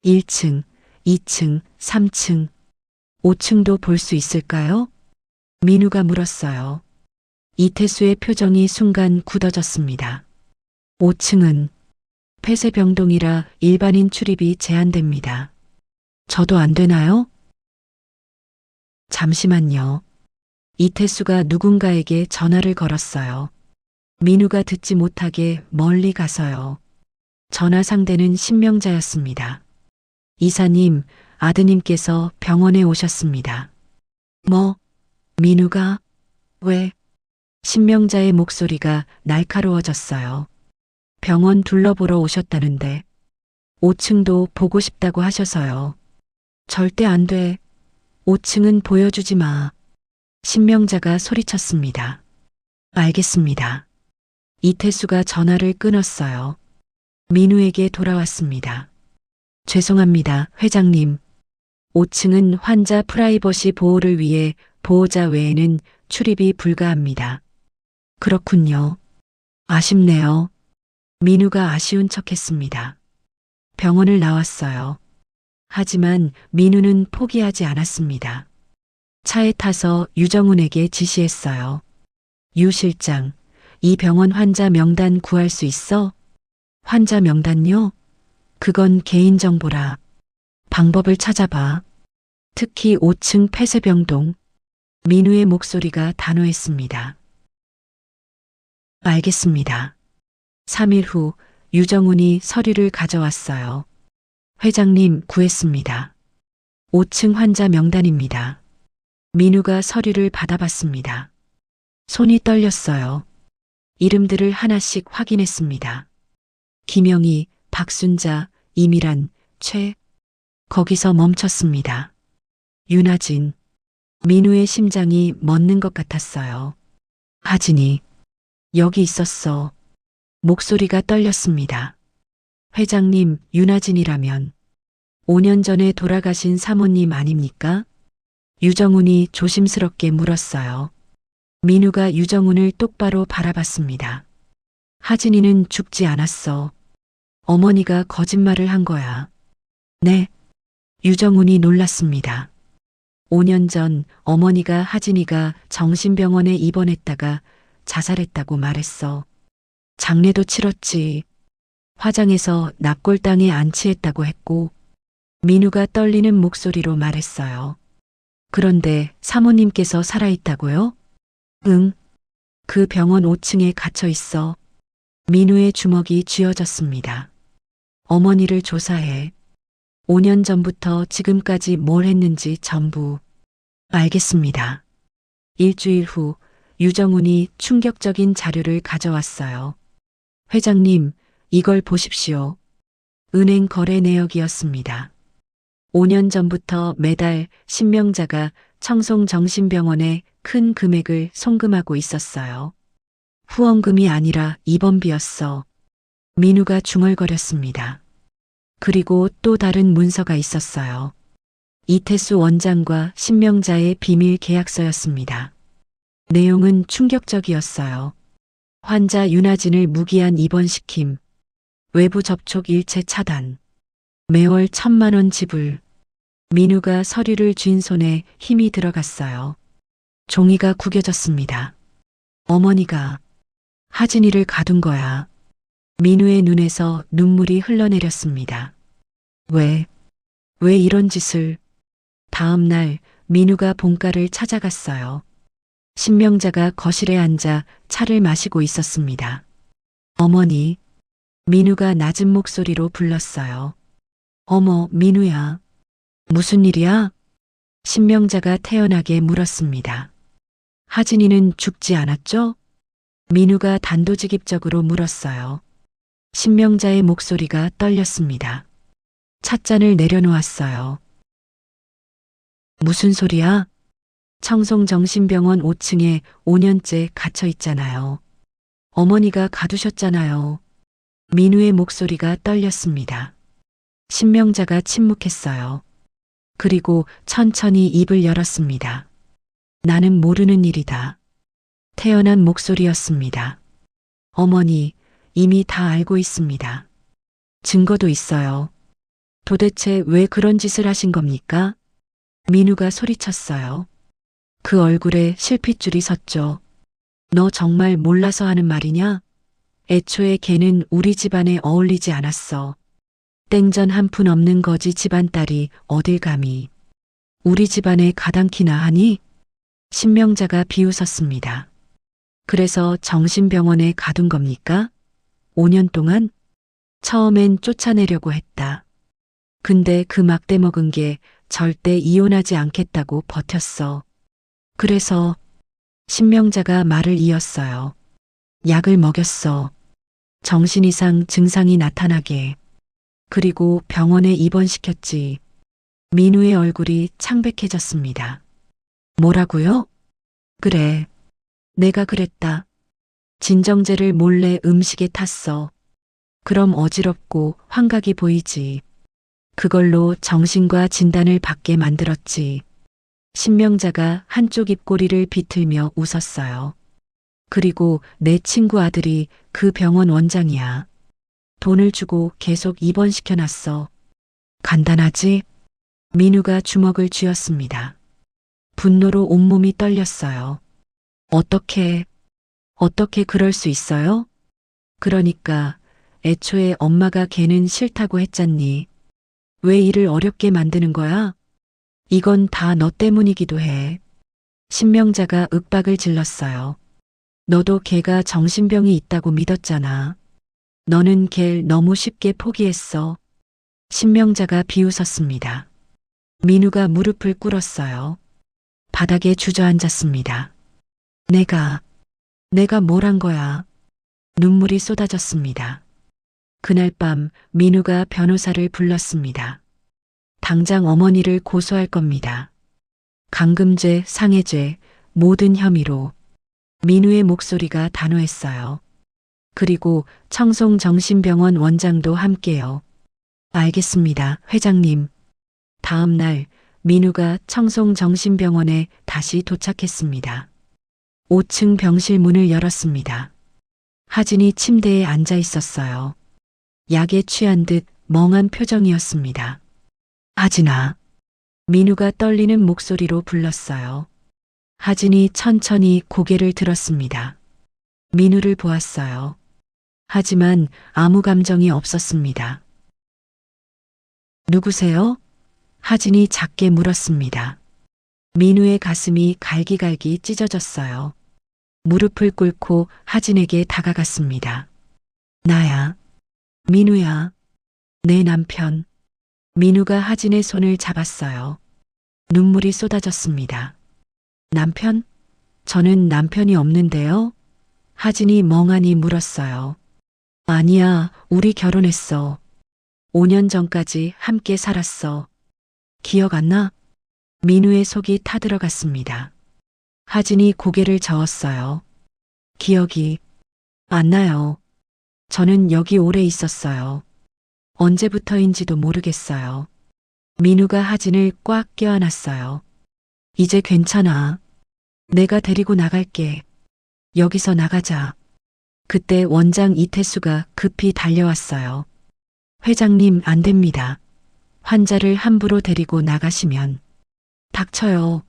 1층, 2층, 3층, 5층도 볼 수 있을까요? 민우가 물었어요. 이태수의 표정이 순간 굳어졌습니다. 5층은 폐쇄병동이라 일반인 출입이 제한됩니다. 저도 안 되나요? 잠시만요. 이태수가 누군가에게 전화를 걸었어요. 민우가 듣지 못하게 멀리 가서요. 전화 상대는 신명자였습니다. 이사님, 아드님께서 병원에 오셨습니다. 뭐? 민우가? 왜? 신명자의 목소리가 날카로워졌어요. 병원 둘러보러 오셨다는데 5층도 보고 싶다고 하셔서요. 절대 안 돼. 5층은 보여주지 마. 신명자가 소리쳤습니다. 알겠습니다. 이태수가 전화를 끊었어요. 민우에게 돌아왔습니다. 죄송합니다, 회장님. 5층은 환자 프라이버시 보호를 위해 보호자 외에는 출입이 불가합니다. 그렇군요. 아쉽네요. 민우가 아쉬운 척했습니다. 병원을 나왔어요. 하지만 민우는 포기하지 않았습니다. 차에 타서 유정훈에게 지시했어요. 유 실장, 이 병원 환자 명단 구할 수 있어? 환자 명단요? 그건 개인정보라. 방법을 찾아봐. 특히 5층 폐쇄병동. 민우의 목소리가 단호했습니다. 알겠습니다. 3일 후 유정훈이 서류를 가져왔어요. 회장님 구했습니다. 5층 환자 명단입니다. 민우가 서류를 받아봤습니다. 손이 떨렸어요. 이름들을 하나씩 확인했습니다. 김영희, 박순자, 이미란, 최. 거기서 멈췄습니다. 윤하진. 민우의 심장이 멎는 것 같았어요. 하진이. 여기 있었어. 목소리가 떨렸습니다. 회장님, 윤하진이라면 5년 전에 돌아가신 사모님 아닙니까? 유정훈이 조심스럽게 물었어요. 민우가 유정훈을 똑바로 바라봤습니다. 하진이는 죽지 않았어. 어머니가 거짓말을 한 거야. 네. 유정훈이 놀랐습니다. 5년 전 어머니가 하진이가 정신병원에 입원했다가 자살했다고 말했어. 장례도 치렀지. 화장해서 납골당에 안치했다고 했고, 민우가 떨리는 목소리로 말했어요. 그런데 사모님께서 살아있다고요? 응. 그 병원 5층에 갇혀 있어. 민우의 주먹이 쥐어졌습니다. 어머니를 조사해. 5년 전부터 지금까지 뭘 했는지 전부. 알겠습니다. 일주일 후 유정훈이 충격적인 자료를 가져왔어요. 회장님, 이걸 보십시오. 은행 거래 내역이었습니다. 5년 전부터 매달 신명자가 청송정신병원에 큰 금액을 송금하고 있었어요. 후원금이 아니라 입원비였어. 민우가 중얼거렸습니다. 그리고 또 다른 문서가 있었어요. 이태수 원장과 신명자의 비밀 계약서였습니다. 내용은 충격적이었어요. 환자 윤하진을 무기한 입원시킴, 외부 접촉 일체 차단, 매월 1,000만 원 지불. 민우가 서류를 쥔 손에 힘이 들어갔어요. 종이가 구겨졌습니다. 어머니가 하진이를 가둔 거야. 민우의 눈에서 눈물이 흘러내렸습니다. 왜 이런 짓을? 다음 날 민우가 본가를 찾아갔어요. 신명자가 거실에 앉아 차를 마시고 있었습니다. 어머니, 민우가 낮은 목소리로 불렀어요. 어머, 민우야. 무슨 일이야? 신명자가 태연하게 물었습니다. 하진이는 죽지 않았죠? 민우가 단도직입적으로 물었어요. 신명자의 목소리가 떨렸습니다. 찻잔을 내려놓았어요. 무슨 소리야? 청송정신병원 5층에 5년째 갇혀 있잖아요. 어머니가 가두셨잖아요. 민우의 목소리가 떨렸습니다. 신명자가 침묵했어요. 그리고 천천히 입을 열었습니다. 나는 모르는 일이다. 태연한 목소리였습니다. 어머니, 이미 다 알고 있습니다. 증거도 있어요. 도대체 왜 그런 짓을 하신 겁니까? 민우가 소리쳤어요. 그 얼굴에 실핏줄이 섰죠. 너 정말 몰라서 하는 말이냐? 애초에 걔는 우리 집안에 어울리지 않았어. 땡전 한 푼 없는 거지 집안딸이 어딜 감히. 우리 집안에 가당키나 하니? 신명자가 비웃었습니다. 그래서 정신병원에 가둔 겁니까? 5년 동안? 처음엔 쫓아내려고 했다. 근데 그 막대 먹은 게 절대 이혼하지 않겠다고 버텼어. 그래서 신명자가 말을 이었어요. 약을 먹였어. 정신 이상 증상이 나타나게. 그리고 병원에 입원시켰지. 민우의 얼굴이 창백해졌습니다. 뭐라고요? 그래. 내가 그랬다. 진정제를 몰래 음식에 탔어. 그럼 어지럽고 환각이 보이지. 그걸로 정신과 진단을 받게 만들었지. 신명자가 한쪽 입꼬리를 비틀며 웃었어요. 그리고 내 친구 아들이 그 병원 원장이야. 돈을 주고 계속 입원시켜놨어. 간단하지? 민우가 주먹을 쥐었습니다. 분노로 온몸이 떨렸어요. 어떻게 그럴 수 있어요? 그러니까 애초에 엄마가 걔는 싫다고 했잖니. 왜 일을 어렵게 만드는 거야? 이건 다 너 때문이기도 해. 신명자가 윽박을 질렀어요. 너도 걔가 정신병이 있다고 믿었잖아. 너는 걔를 너무 쉽게 포기했어. 신명자가 비웃었습니다. 민우가 무릎을 꿇었어요. 바닥에 주저앉았습니다. 내가 뭘 한 거야? 눈물이 쏟아졌습니다. 그날 밤 민우가 변호사를 불렀습니다. 당장 어머니를 고소할 겁니다. 강금죄, 상해죄, 모든 혐의로. 민우의 목소리가 단호했어요. 그리고 청송정신병원 원장도 함께요. 알겠습니다, 회장님. 다음 날 민우가 청송정신병원에 다시 도착했습니다. 5층 병실 문을 열었습니다. 하진이 침대에 앉아 있었어요. 약에 취한 듯 멍한 표정이었습니다. 하진아. 민우가 떨리는 목소리로 불렀어요. 하진이 천천히 고개를 들었습니다. 민우를 보았어요. 하지만 아무 감정이 없었습니다. 누구세요? 하진이 작게 물었습니다. 민우의 가슴이 갈기갈기 찢어졌어요. 무릎을 꿇고 하진에게 다가갔습니다. 나야. 민우야. 내 남편. 민우가 하진의 손을 잡았어요. 눈물이 쏟아졌습니다. 남편? 저는 남편이 없는데요? 하진이 멍하니 물었어요. 아니야, 우리 결혼했어. 5년 전까지 함께 살았어. 기억 안 나? 민우의 속이 타들어갔습니다. 하진이 고개를 저었어요. 기억이 안 나요. 저는 여기 오래 있었어요. 언제부터인지도 모르겠어요. 민우가 하진을 꽉 껴안았어요. 이제 괜찮아. 내가 데리고 나갈게. 여기서 나가자. 그때 원장 이태수가 급히 달려왔어요. 회장님, 안 됩니다. 환자를 함부로 데리고 나가시면. 닥쳐요.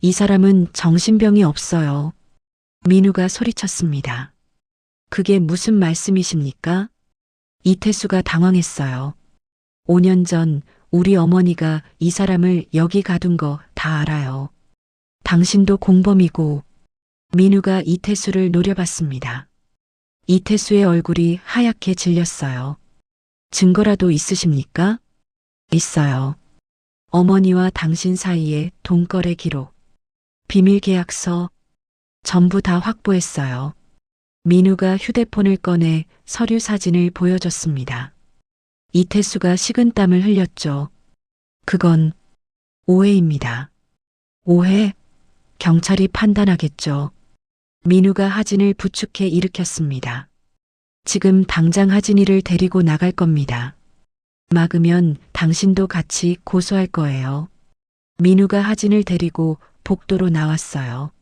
이 사람은 정신병이 없어요. 민우가 소리쳤습니다. 그게 무슨 말씀이십니까? 이태수가 당황했어요. 5년 전 우리 어머니가 이 사람을 여기 가둔 거 다 알아요. 당신도 공범이고. 민우가 이태수를 노려봤습니다. 이태수의 얼굴이 하얗게 질렸어요. 증거라도 있으십니까? 있어요. 어머니와 당신 사이의 돈거래 기록, 비밀 계약서, 전부 다 확보했어요. 민우가 휴대폰을 꺼내 서류 사진을 보여줬습니다. 이태수가 식은땀을 흘렸죠. 그건 오해입니다. 오해? 경찰이 판단하겠죠. 민우가 하진을 부축해 일으켰습니다. 지금 당장 하진이를 데리고 나갈 겁니다. 막으면 당신도 같이 고소할 거예요. 민우가 하진을 데리고 복도로 나왔어요.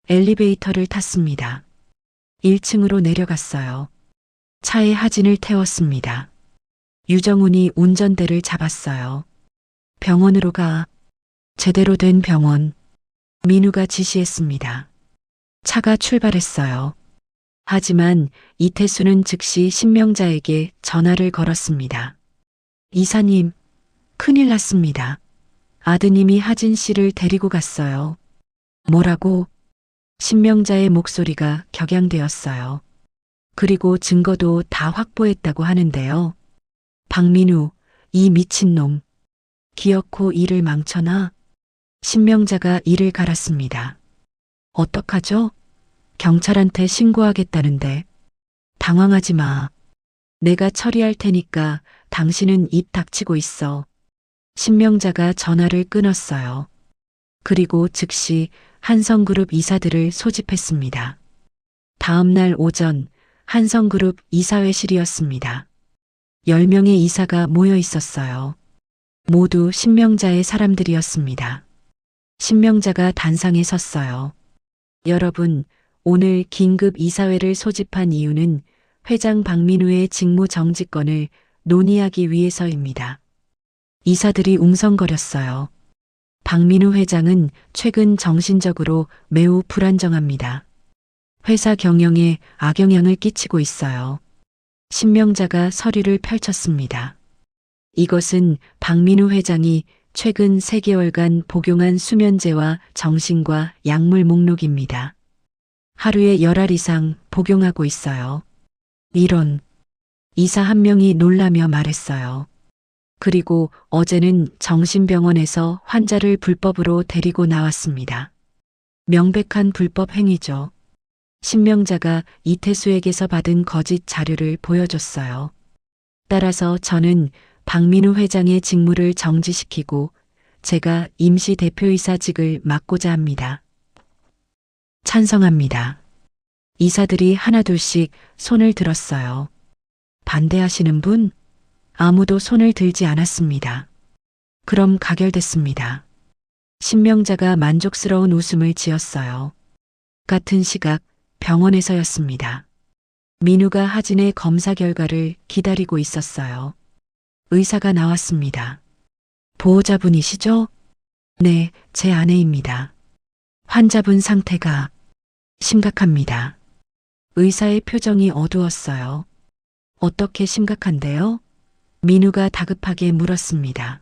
엘리베이터를 탔습니다. 1층으로 내려갔어요. 차에 하진을 태웠습니다. 유정훈이 운전대를 잡았어요. 병원으로 가. 제대로 된 병원. 민우가 지시했습니다. 차가 출발했어요. 하지만 이태수는 즉시 신명자에게 전화를 걸었습니다. 이사님, 큰일 났습니다. 아드님이 하진 씨를 데리고 갔어요. 뭐라고? 신명자의 목소리가 격양되었어요. 그리고 증거도 다 확보했다고 하는데요. 박민우, 이 미친놈. 기어코 일을 망쳐놔. 신명자가 이를 갈았습니다. 어떡하죠? 경찰한테 신고하겠다는데. 당황하지 마. 내가 처리할 테니까 당신은 입 닥치고 있어. 신명자가 전화를 끊었어요. 그리고 즉시 한성그룹 이사들을 소집했습니다. 다음 날 오전 한성그룹 이사회실이었습니다. 10명의 이사가 모여 있었어요. 모두 신명자의 사람들이었습니다. 신명자가 단상에 섰어요. 여러분, 오늘 긴급 이사회를 소집한 이유는 회장 박민우의 직무 정지권을 논의하기 위해서입니다. 이사들이 웅성거렸어요. 박민우 회장은 최근 정신적으로 매우 불안정합니다. 회사 경영에 악영향을 끼치고 있어요. 신명자가 서류를 펼쳤습니다. 이것은 박민우 회장이 최근 3개월간 복용한 수면제와 정신과 약물 목록입니다. 하루에 10알 이상 복용하고 있어요. 이런 이사 한 명이 놀라며 말했어요. 그리고 어제는 정신병원에서 환자를 불법으로 데리고 나왔습니다. 명백한 불법 행위죠. 신명자가 이태수에게서 받은 거짓 자료를 보여줬어요. 따라서 저는 박민우 회장의 직무를 정지시키고 제가 임시 대표이사직을 맡고자 합니다. 찬성합니다. 이사들이 하나둘씩 손을 들었어요. 반대하시는 분? 아무도 손을 들지 않았습니다. 그럼 가결됐습니다. 신명자가 만족스러운 웃음을 지었어요. 같은 시각 병원에서였습니다. 민우가 하진의 검사 결과를 기다리고 있었어요. 의사가 나왔습니다. 보호자분이시죠? 네, 제 아내입니다. 환자분 상태가 심각합니다. 의사의 표정이 어두웠어요. 어떻게 심각한데요? 민우가 다급하게 물었습니다.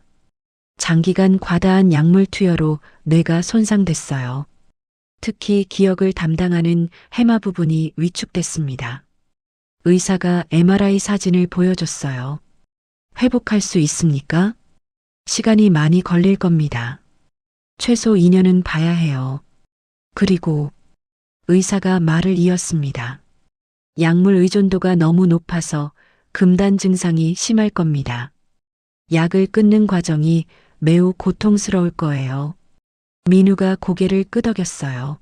장기간 과다한 약물 투여로 뇌가 손상됐어요. 특히 기억을 담당하는 해마 부분이 위축됐습니다. 의사가 MRI 사진을 보여줬어요. 회복할 수 있습니까? 시간이 많이 걸릴 겁니다. 최소 2년은 봐야 해요. 그리고 의사가 말을 이었습니다. 약물 의존도가 너무 높아서 금단 증상이 심할 겁니다. 약을 끊는 과정이 매우 고통스러울 거예요. 민우가 고개를 끄덕였어요.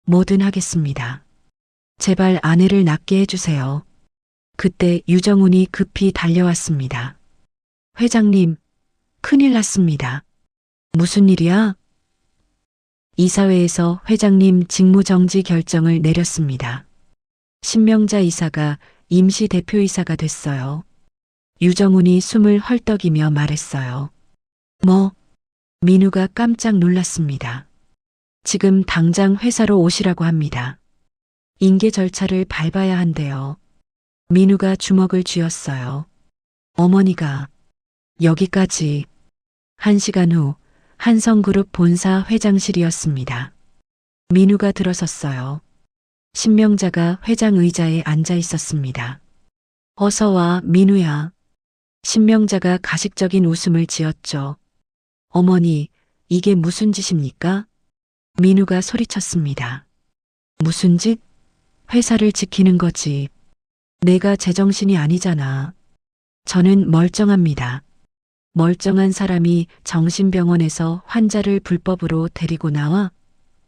뭐든 하겠습니다. 제발 아내를 낫게 해주세요. 그때 유정훈이 급히 달려왔습니다. 회장님, 큰일 났습니다. 무슨 일이야? 이사회에서 회장님 직무정지 결정을 내렸습니다. 신명자 이사가 임시 대표이사가 됐어요. 유정훈이 숨을 헐떡이며 말했어요. 뭐? 민우가 깜짝 놀랐습니다. 지금 당장 회사로 오시라고 합니다. 인계 절차를 밟아야 한대요. 민우가 주먹을 쥐었어요. 어머니가 여기까지. 1시간 후 한성그룹 본사 회장실이었습니다. 민우가 들어섰어요. 신명자가 회장 의자에 앉아 있었습니다. 어서 와, 민우야. 신명자가 가식적인 웃음을 지었죠. 어머니, 이게 무슨 짓입니까? 민우가 소리쳤습니다. 무슨 짓? 회사를 지키는 거지. 내가 제정신이 아니잖아. 저는 멀쩡합니다. 멀쩡한 사람이 정신병원에서 환자를 불법으로 데리고 나와?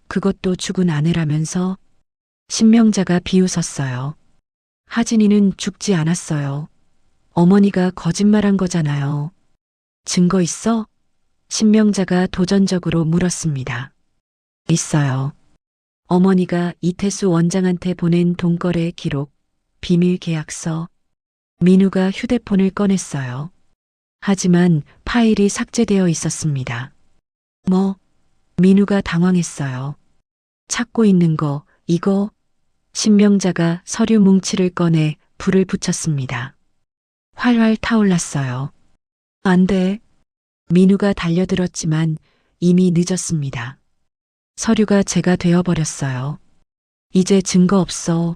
그것도 죽은 아내라면서? 신명자가 비웃었어요. 하진이는 죽지 않았어요. 어머니가 거짓말한 거잖아요. 증거 있어? 신명자가 도전적으로 물었습니다. 있어요. 어머니가 이태수 원장한테 보낸 돈거래 기록, 비밀 계약서. 민우가 휴대폰을 꺼냈어요. 하지만 파일이 삭제되어 있었습니다. 뭐? 민우가 당황했어요. 찾고 있는 거, 이거? 신명자가 서류 뭉치를 꺼내 불을 붙였습니다. 활활 타올랐어요. 안 돼. 민우가 달려들었지만 이미 늦었습니다. 서류가 제가 되어버렸어요. 이제 증거 없어.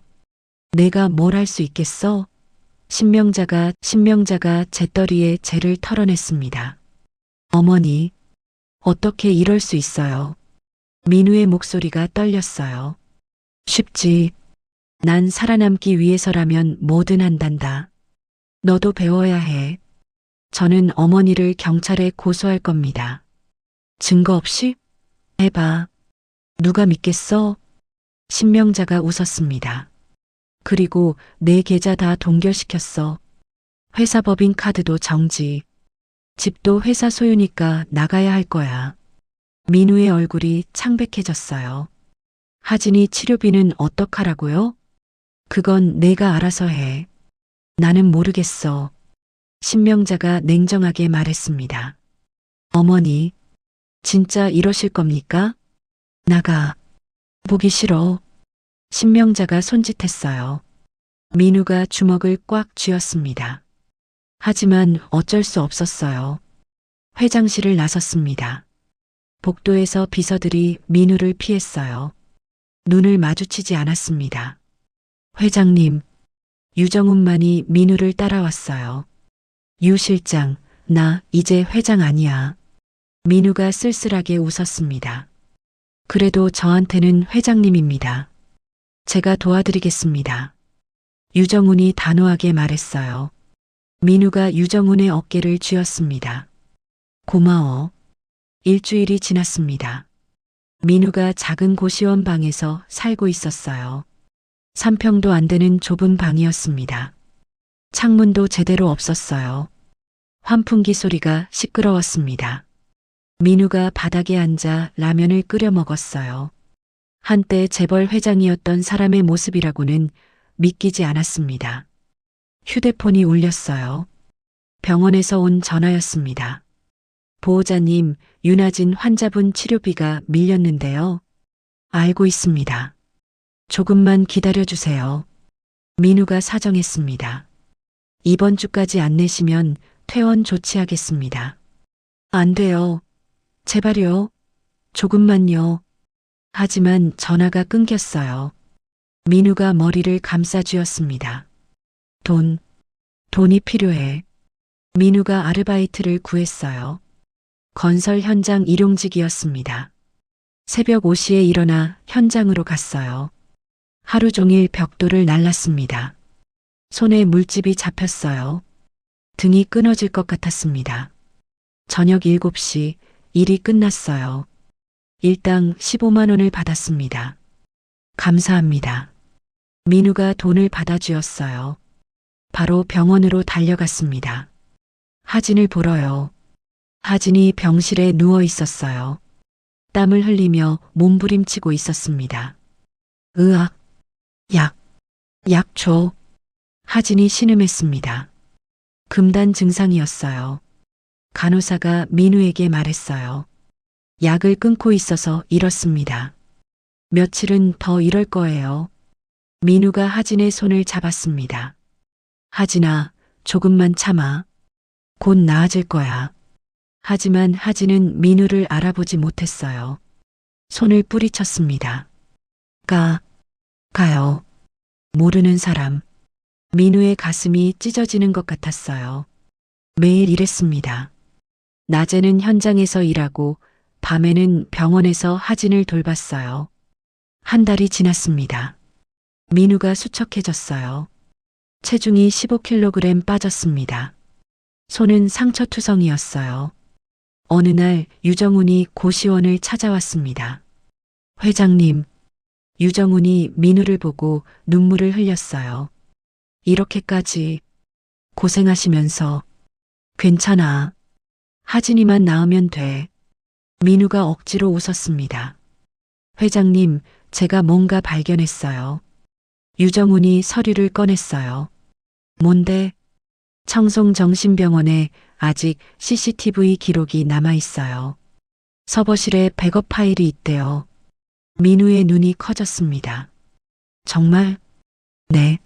내가 뭘 할 수 있겠어? 신명자가 재떨이에 재를 털어냈습니다. 어머니, 어떻게 이럴 수 있어요? 민우의 목소리가 떨렸어요. 쉽지. 난 살아남기 위해서라면 뭐든 한단다. 너도 배워야 해. 저는 어머니를 경찰에 고소할 겁니다. 증거 없이? 해봐. 누가 믿겠어? 신명자가 웃었습니다. 그리고 내 계좌 다 동결시켰어. 회사 법인 카드도 정지. 집도 회사 소유니까 나가야 할 거야. 민우의 얼굴이 창백해졌어요. 하진이 치료비는 어떡하라고요? 그건 내가 알아서 해. 나는 모르겠어. 신명자가 냉정하게 말했습니다. 어머니, 진짜 이러실 겁니까? 나가. 보기 싫어. 신명자가 손짓했어요. 민우가 주먹을 꽉 쥐었습니다. 하지만 어쩔 수 없었어요. 회장실을 나섰습니다. 복도에서 비서들이 민우를 피했어요. 눈을 마주치지 않았습니다. 회장님, 유정훈만이 민우를 따라왔어요. 유 실장, 나 이제 회장 아니야. 민우가 쓸쓸하게 웃었습니다. 그래도 저한테는 회장님입니다. 제가 도와드리겠습니다. 유정훈이 단호하게 말했어요. 민우가 유정훈의 어깨를 쥐었습니다. 고마워. 일주일이 지났습니다. 민우가 작은 고시원 방에서 살고 있었어요. 3평도 안 되는 좁은 방이었습니다. 창문도 제대로 없었어요. 환풍기 소리가 시끄러웠습니다. 민우가 바닥에 앉아 라면을 끓여 먹었어요. 한때 재벌 회장이었던 사람의 모습이라고는 믿기지 않았습니다. 휴대폰이 울렸어요. 병원에서 온 전화였습니다. 보호자님, 윤아진 환자분 치료비가 밀렸는데요. 알고 있습니다. 조금만 기다려주세요. 민우가 사정했습니다. 이번 주까지 안 내시면 퇴원 조치하겠습니다. 안 돼요. 제발요. 조금만요. 하지만 전화가 끊겼어요. 민우가 머리를 감싸쥐었습니다. 돈이 필요해. 민우가 아르바이트를 구했어요. 건설 현장 일용직이었습니다. 새벽 5시에 일어나 현장으로 갔어요. 하루 종일 벽돌을 날랐습니다. 손에 물집이 잡혔어요. 등이 끊어질 것 같았습니다. 저녁 7시 일이 끝났어요. 일당 15만 원을 받았습니다. 감사합니다. 민우가 돈을 받아주었어요. 바로 병원으로 달려갔습니다. 하진을 보러요. 하진이 병실에 누워 있었어요. 땀을 흘리며 몸부림치고 있었습니다. 으악, 약 줘. 하진이 신음했습니다. 금단 증상이었어요. 간호사가 민우에게 말했어요. 약을 끊고 있어서 이렇습니다. 며칠은 더 이럴 거예요. 민우가 하진의 손을 잡았습니다. 하진아, 조금만 참아. 곧 나아질 거야. 하지만 하진은 민우를 알아보지 못했어요. 손을 뿌리쳤습니다. 가요. 모르는 사람. 민우의 가슴이 찢어지는 것 같았어요. 매일 일했습니다. 낮에는 현장에서 일하고 밤에는 병원에서 하진을 돌봤어요. 한 달이 지났습니다. 민우가 수척해졌어요. 체중이 15kg 빠졌습니다. 손은 상처투성이었어요. 어느 날 유정훈이 고시원을 찾아왔습니다. 회장님, 유정훈이 민우를 보고 눈물을 흘렸어요. 이렇게까지 고생하시면서 괜찮아. 하진이만 나으면 돼. 민우가 억지로 웃었습니다. 회장님, 제가 뭔가 발견했어요. 유정훈이 서류를 꺼냈어요. 뭔데? 청송정신병원에 아직 CCTV 기록이 남아있어요. 서버실에 백업 파일이 있대요. 민우의 눈이 커졌습니다. 정말? 네.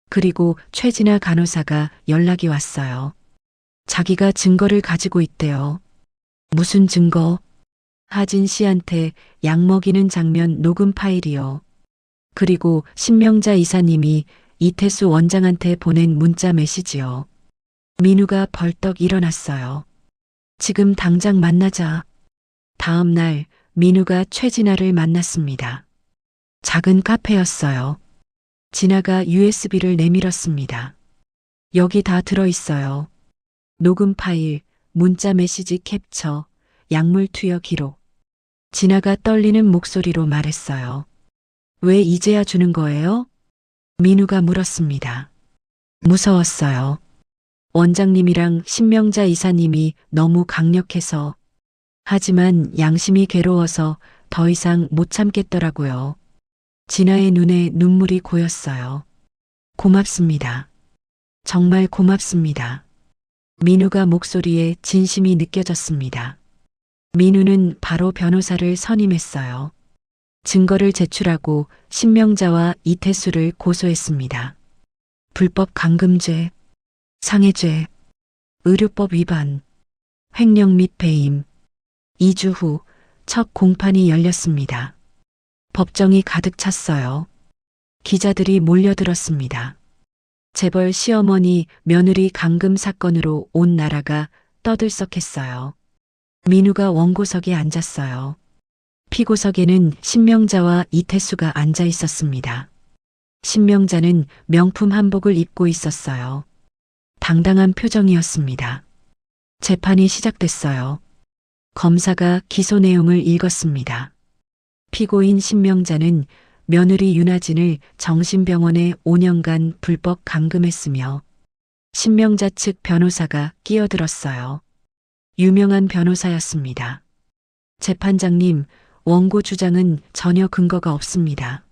그리고 최진아 간호사가 연락이 왔어요. 자기가 증거를 가지고 있대요. 무슨 증거? 하진 씨한테 약 먹이는 장면 녹음 파일이요. 그리고 신명자 이사님이 이태수 원장한테 보낸 문자 메시지요. 민우가 벌떡 일어났어요. 지금 당장 만나자. 다음 날 민우가 최진아를 만났습니다. 작은 카페였어요. 진아가 USB를 내밀었습니다. 여기 다 들어있어요. 녹음 파일, 문자 메시지 캡처, 약물 투여 기록. 진아가 떨리는 목소리로 말했어요. 왜 이제야 주는 거예요? 민우가 물었습니다. 무서웠어요. 원장님이랑 신명자 이사님이 너무 강력해서 하지만 양심이 괴로워서 더 이상 못 참겠더라고요. 진아의 눈에 눈물이 고였어요. 고맙습니다. 정말 고맙습니다. 민우가 목소리에 진심이 느껴졌습니다. 민우는 바로 변호사를 선임했어요. 증거를 제출하고 신명자와 이태수를 고소했습니다. 불법 감금죄, 상해죄, 의료법 위반, 횡령 및 배임. 2주 후 첫 공판이 열렸습니다. 법정이 가득 찼어요. 기자들이 몰려들었습니다. 재벌 시어머니 며느리 감금 사건으로 온 나라가 떠들썩했어요. 민우가 원고석에 앉았어요. 피고석에는 신명자와 이태수가 앉아 있었습니다. 신명자는 명품 한복을 입고 있었어요. 당당한 표정이었습니다. 재판이 시작됐어요. 검사가 기소 내용을 읽었습니다. 피고인 신명자는 며느리 윤아진을 정신병원에 5년간 불법 감금했으며 신명자 측 변호사가 끼어들었어요. 유명한 변호사였습니다. 재판장님, 원고 주장은 전혀 근거가 없습니다.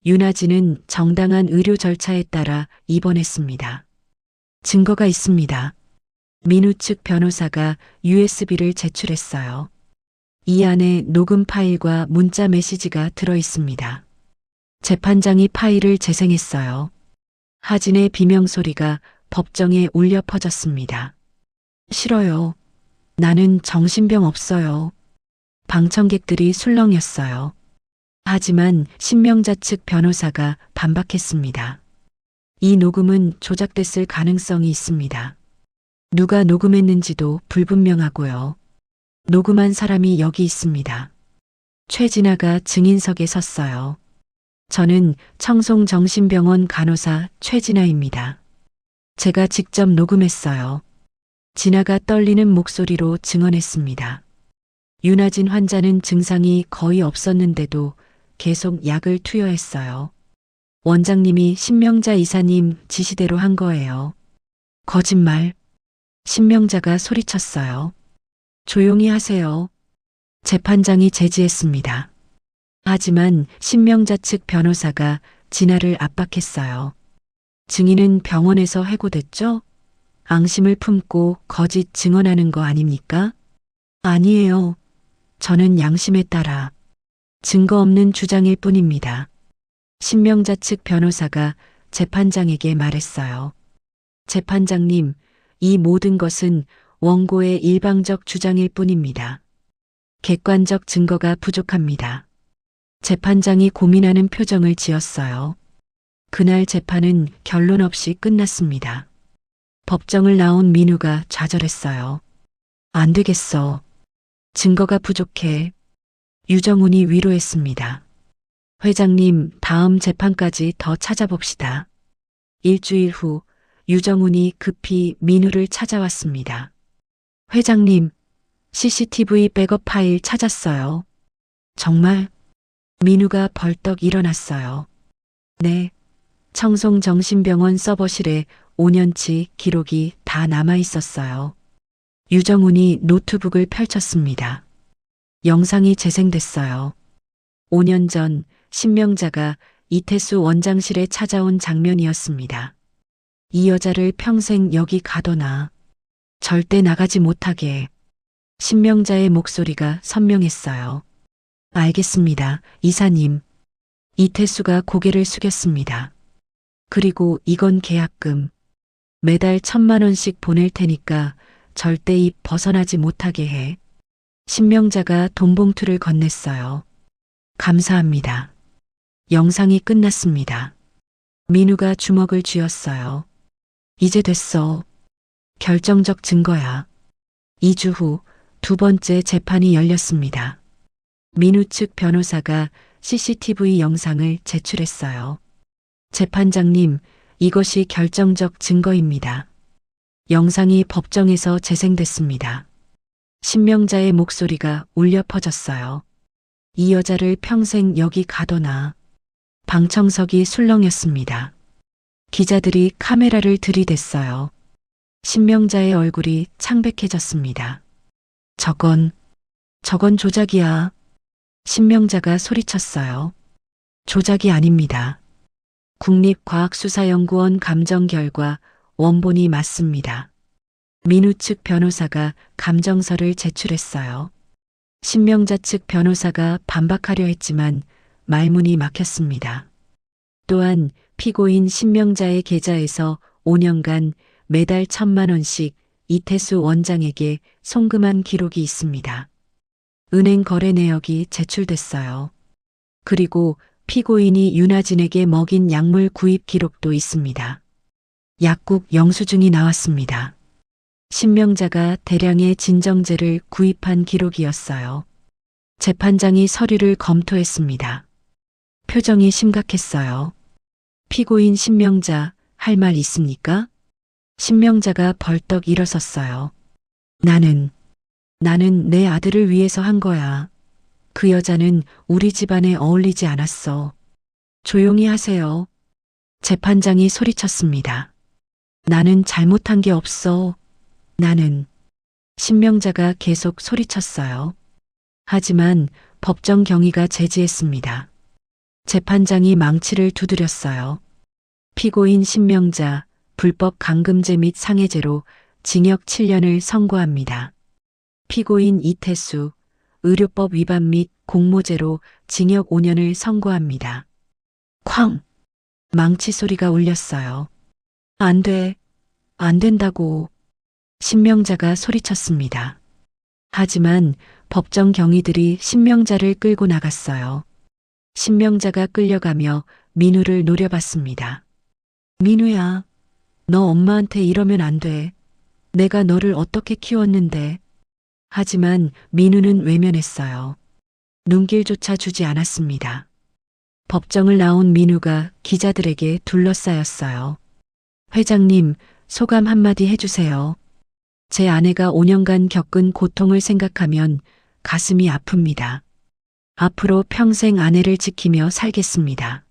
윤아진은 정당한 의료 절차에 따라 입원했습니다. 증거가 있습니다. 민우 측 변호사가 USB를 제출했어요. 이 안에 녹음 파일과 문자 메시지가 들어 있습니다. 재판장이 파일을 재생했어요. 하진의 비명소리가 법정에 울려 퍼졌습니다. 싫어요. 나는 정신병 없어요. 방청객들이 술렁였어요. 하지만 신명자 측 변호사가 반박했습니다. 이 녹음은 조작됐을 가능성이 있습니다. 누가 녹음했는지도 불분명하고요. 녹음한 사람이 여기 있습니다. 최진아가 증인석에 섰어요. 저는 청송정신병원 간호사 최진아입니다. 제가 직접 녹음했어요. 진아가 떨리는 목소리로 증언했습니다. 윤아진 환자는 증상이 거의 없었는데도 계속 약을 투여했어요. 원장님이 신명자 이사님 지시대로 한 거예요. 거짓말. 신명자가 소리쳤어요. 조용히 하세요. 재판장이 제지했습니다. 하지만 신명자 측 변호사가 진아를 압박했어요. 증인은 병원에서 해고됐죠? 앙심을 품고 거짓 증언하는 거 아닙니까? 아니에요. 저는 양심에 따라 증거 없는 주장일 뿐입니다. 신명자 측 변호사가 재판장에게 말했어요. 재판장님, 이 모든 것은 원고의 일방적 주장일 뿐입니다. 객관적 증거가 부족합니다. 재판장이 고민하는 표정을 지었어요. 그날 재판은 결론 없이 끝났습니다. 법정을 나온 민우가 좌절했어요. 안 되겠어. 증거가 부족해. 유정훈이 위로했습니다. 회장님, 다음 재판까지 더 찾아봅시다. 일주일 후 유정훈이 급히 민우를 찾아왔습니다. 회장님, CCTV 백업 파일 찾았어요. 정말? 민우가 벌떡 일어났어요. 네. 청송정신병원 서버실에 5년치 기록이 다 남아 있었어요. 유정훈이 노트북을 펼쳤습니다. 영상이 재생됐어요. 5년 전 신명자가 이태수 원장실에 찾아온 장면이었습니다. 이 여자를 평생 여기 가둬놔. 절대 나가지 못하게. 신명자의 목소리가 선명했어요. 알겠습니다, 이사님. 이태수가 고개를 숙였습니다. 그리고 이건 계약금. 매달 1,000만 원씩 보낼 테니까 절대 입 벗어나지 못하게 해. 신명자가 돈봉투를 건넸어요. 감사합니다. 영상이 끝났습니다. 민우가 주먹을 쥐었어요. 이제 됐어. 결정적 증거야. 2주 후 두 번째 재판이 열렸습니다. 민우 측 변호사가 CCTV 영상을 제출했어요. 재판장님, 이것이 결정적 증거입니다. 영상이 법정에서 재생됐습니다. 신명자의 목소리가 울려 퍼졌어요. 이 여자를 평생 여기 가둬놔. 방청석이 술렁였습니다. 기자들이 카메라를 들이댔어요. 신명자의 얼굴이 창백해졌습니다. 저건 조작이야. 신명자가 소리쳤어요. 조작이 아닙니다. 국립과학수사연구원 감정 결과 원본이 맞습니다. 민우 측 변호사가 감정서를 제출했어요. 신명자 측 변호사가 반박하려 했지만 말문이 막혔습니다. 또한 피고인 신명자의 계좌에서 5년간 매달 1,000만 원씩 이태수 원장에게 송금한 기록이 있습니다. 은행 거래 내역이 제출됐어요. 그리고 피고인이 윤하진에게 먹인 약물 구입 기록도 있습니다. 약국 영수증이 나왔습니다. 신명자가 대량의 진정제를 구입한 기록이었어요. 재판장이 서류를 검토했습니다. 표정이 심각했어요. 피고인 신명자, 할 말 있습니까? 신명자가 벌떡 일어섰어요. 나는 내 아들을 위해서 한 거야. 그 여자는 우리 집안에 어울리지 않았어. 조용히 하세요. 재판장이 소리쳤습니다. 나는 잘못한 게 없어. 나는. 신명자가 계속 소리쳤어요. 하지만 법정 경위가 제지했습니다. 재판장이 망치를 두드렸어요. 피고인 신명자, 불법 강금죄 및 상해죄로 징역 7년을 선고합니다. 피고인 이태수, 의료법 위반 및 공모죄로 징역 5년을 선고합니다. 쾅! 망치 소리가 울렸어요. 안 돼. 안 된다고. 신명자가 소리쳤습니다. 하지만 법정 경위들이 신명자를 끌고 나갔어요. 신명자가 끌려가며 민우를 노려봤습니다. 민우야, 너 엄마한테 이러면 안 돼. 내가 너를 어떻게 키웠는데. 하지만 민우는 외면했어요. 눈길조차 주지 않았습니다. 법정을 나온 민우가 기자들에게 둘러싸였어요. 회장님, 소감 한마디 해주세요. 제 아내가 5년간 겪은 고통을 생각하면 가슴이 아픕니다. 앞으로 평생 아내를 지키며 살겠습니다.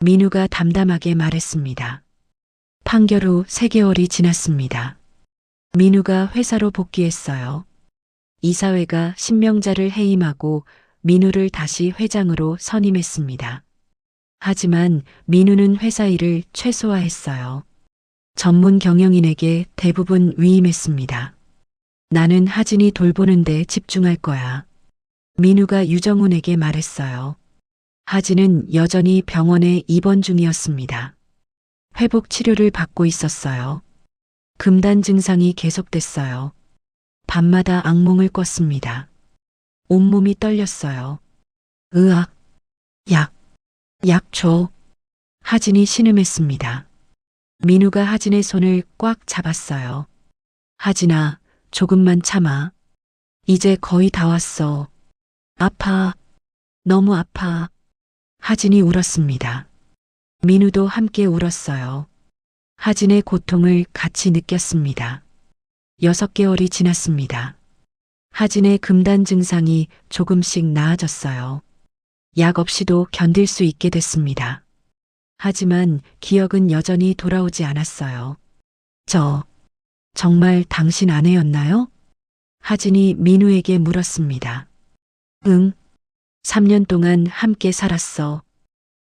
민우가 담담하게 말했습니다. 판결 후 3개월이 지났습니다. 민우가 회사로 복귀했어요. 이사회가 신명자를 해임하고 민우를 다시 회장으로 선임했습니다. 하지만 민우는 회사 일을 최소화했어요. 전문 경영인에게 대부분 위임했습니다. 나는 하진이 돌보는 데 집중할 거야. 민우가 유정훈에게 말했어요. 하진은 여전히 병원에 입원 중이었습니다. 회복 치료를 받고 있었어요. 금단 증상이 계속됐어요. 밤마다 악몽을 꿨습니다. 온몸이 떨렸어요. 으악, 약 줘. 하진이 신음했습니다. 민우가 하진의 손을 꽉 잡았어요. 하진아, 조금만 참아. 이제 거의 다 왔어. 아파. 너무 아파. 하진이 울었습니다. 민우도 함께 울었어요. 하진의 고통을 같이 느꼈습니다. 6개월이 지났습니다. 하진의 금단 증상이 조금씩 나아졌어요. 약 없이도 견딜 수 있게 됐습니다. 하지만 기억은 여전히 돌아오지 않았어요. 정말 당신 아내였나요? 하진이 민우에게 물었습니다. 응. 3년 동안 함께 살았어.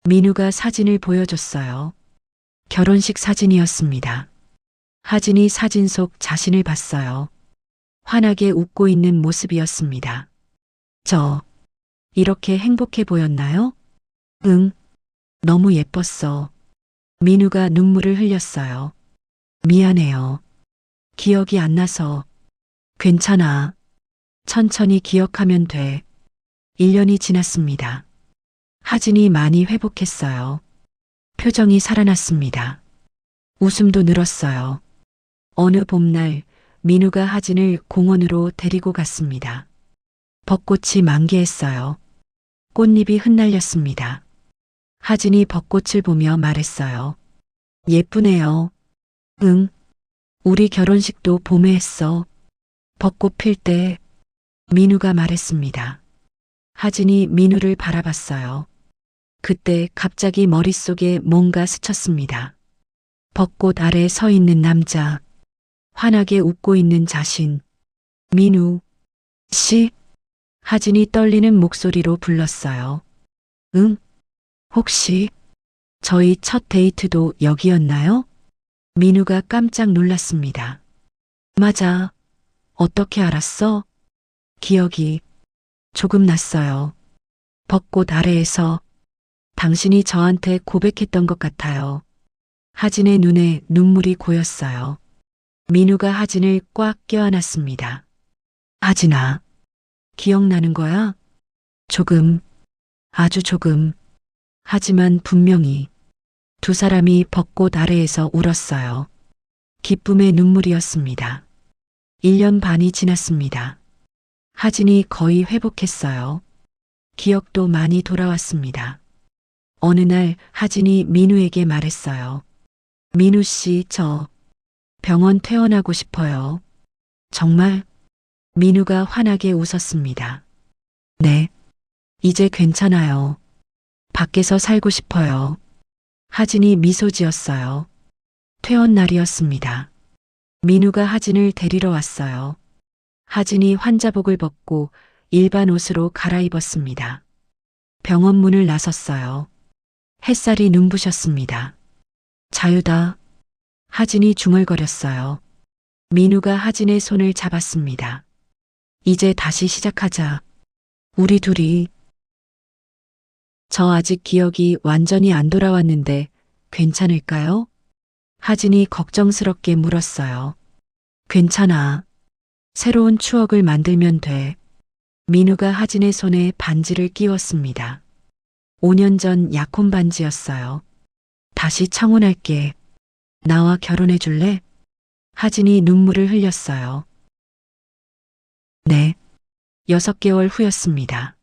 민우가 사진을 보여줬어요. 결혼식 사진이었습니다. 하진이 사진 속 자신을 봤어요. 환하게 웃고 있는 모습이었습니다. 이렇게 행복해 보였나요? 응. 너무 예뻤어. 민우가 눈물을 흘렸어요. 미안해요. 기억이 안 나서. 괜찮아. 천천히 기억하면 돼. 1년이 지났습니다. 하진이 많이 회복했어요. 표정이 살아났습니다. 웃음도 늘었어요. 어느 봄날 민우가 하진을 공원으로 데리고 갔습니다. 벚꽃이 만개했어요. 꽃잎이 흩날렸습니다. 하진이 벚꽃을 보며 말했어요. 예쁘네요. 응. 우리 결혼식도 봄에 했어. 벚꽃 필 때. 민우가 말했습니다. 하진이 민우를 바라봤어요. 그때 갑자기 머릿속에 뭔가 스쳤습니다. 벚꽃 아래 서 있는 남자. 환하게 웃고 있는 자신. 민우 씨? 하진이 떨리는 목소리로 불렀어요. 응? 혹시 저희 첫 데이트도 여기였나요? 민우가 깜짝 놀랐습니다. 맞아. 어떻게 알았어? 기억이 조금 났어요. 벚꽃 아래에서 당신이 저한테 고백했던 것 같아요. 하진의 눈에 눈물이 고였어요. 민우가 하진을 꽉 껴안았습니다. 하진아, 기억나는 거야? 조금, 아주 조금. 하지만 분명히 두 사람이 벚꽃 아래에서 울었어요. 기쁨의 눈물이었습니다. 1년 반이 지났습니다. 하진이 거의 회복했어요. 기억도 많이 돌아왔습니다. 어느 날 하진이 민우에게 말했어요. 민우 씨, 저 병원 퇴원하고 싶어요. 정말? 민우가 환하게 웃었습니다. 네, 이제 괜찮아요. 밖에서 살고 싶어요. 하진이 미소 지었어요. 퇴원 날이었습니다. 민우가 하진을 데리러 왔어요. 하진이 환자복을 벗고 일반 옷으로 갈아입었습니다. 병원 문을 나섰어요. 햇살이 눈부셨습니다. 자유다. 하진이 중얼거렸어요. 민우가 하진의 손을 잡았습니다. 이제 다시 시작하자. 우리 둘이. 저 아직 기억이 완전히 안 돌아왔는데 괜찮을까요? 하진이 걱정스럽게 물었어요. 괜찮아. 새로운 추억을 만들면 돼. 민우가 하진의 손에 반지를 끼웠습니다. 5년 전 약혼 반지였어요. 다시 청혼할게. 나와 결혼해 줄래? 하진이 눈물을 흘렸어요. 네. 6개월 후였습니다.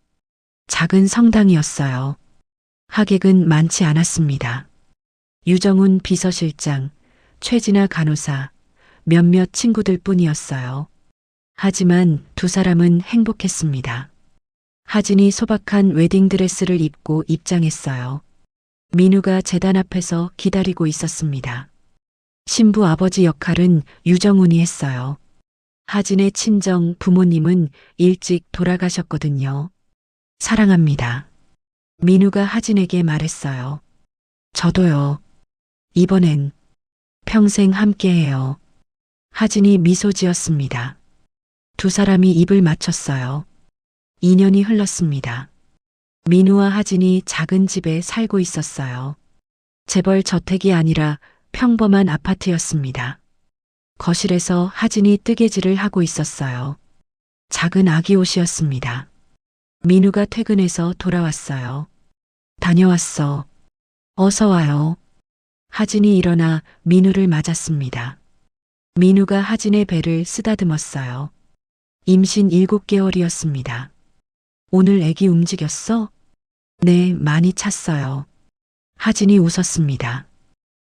작은 성당이었어요. 하객은 많지 않았습니다. 유정훈 비서실장, 최진아 간호사, 몇몇 친구들 뿐이었어요. 하지만 두 사람은 행복했습니다. 하진이 소박한 웨딩드레스를 입고 입장했어요. 민우가 제단 앞에서 기다리고 있었습니다. 신부 아버지 역할은 유정훈이 했어요. 하진의 친정 부모님은 일찍 돌아가셨거든요. 사랑합니다. 민우가 하진에게 말했어요. 저도요. 이번엔 평생 함께해요. 하진이 미소 지었습니다. 두 사람이 입을 맞췄어요. 2년이 흘렀습니다. 민우와 하진이 작은 집에 살고 있었어요. 재벌 저택이 아니라 평범한 아파트였습니다. 거실에서 하진이 뜨개질을 하고 있었어요. 작은 아기 옷이었습니다. 민우가 퇴근해서 돌아왔어요. 다녀왔어. 어서 와요. 하진이 일어나 민우를 맞았습니다. 민우가 하진의 배를 쓰다듬었어요. 임신 7개월이었습니다. 오늘 애기 움직였어? 네, 많이 찼어요. 하진이 웃었습니다.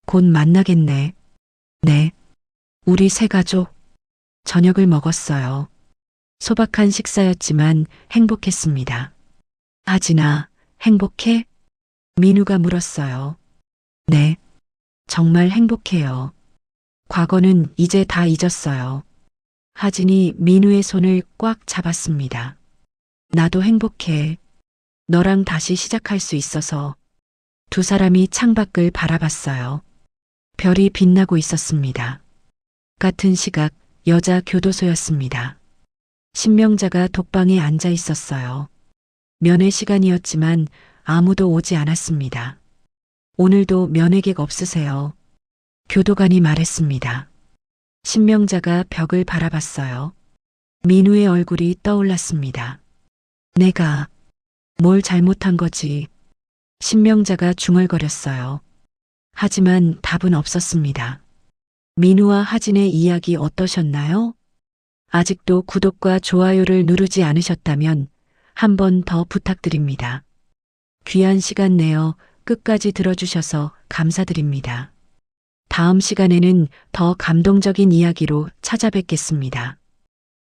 곧 만나겠네. 네. 우리 세 가족. 저녁을 먹었어요. 소박한 식사였지만 행복했습니다. 하진아, 행복해? 민우가 물었어요. 네. 정말 행복해요. 과거는 이제 다 잊었어요. 하진이 민우의 손을 꽉 잡았습니다. 나도 행복해. 너랑 다시 시작할 수 있어서. 두 사람이 창밖을 바라봤어요. 별이 빛나고 있었습니다. 같은 시각 여자 교도소였습니다. 신명자가 독방에 앉아 있었어요. 면회 시간이었지만 아무도 오지 않았습니다. 오늘도 면회객 없으세요? 교도관이 말했습니다. 신명자가 벽을 바라봤어요. 민우의 얼굴이 떠올랐습니다. 내가 뭘 잘못한 거지? 신명자가 중얼거렸어요. 하지만 답은 없었습니다. 민우와 하진의 이야기 어떠셨나요? 아직도 구독과 좋아요를 누르지 않으셨다면 한 번 더 부탁드립니다. 귀한 시간 내어 끝까지 들어주셔서 감사드립니다. 다음 시간에는 더 감동적인 이야기로 찾아뵙겠습니다.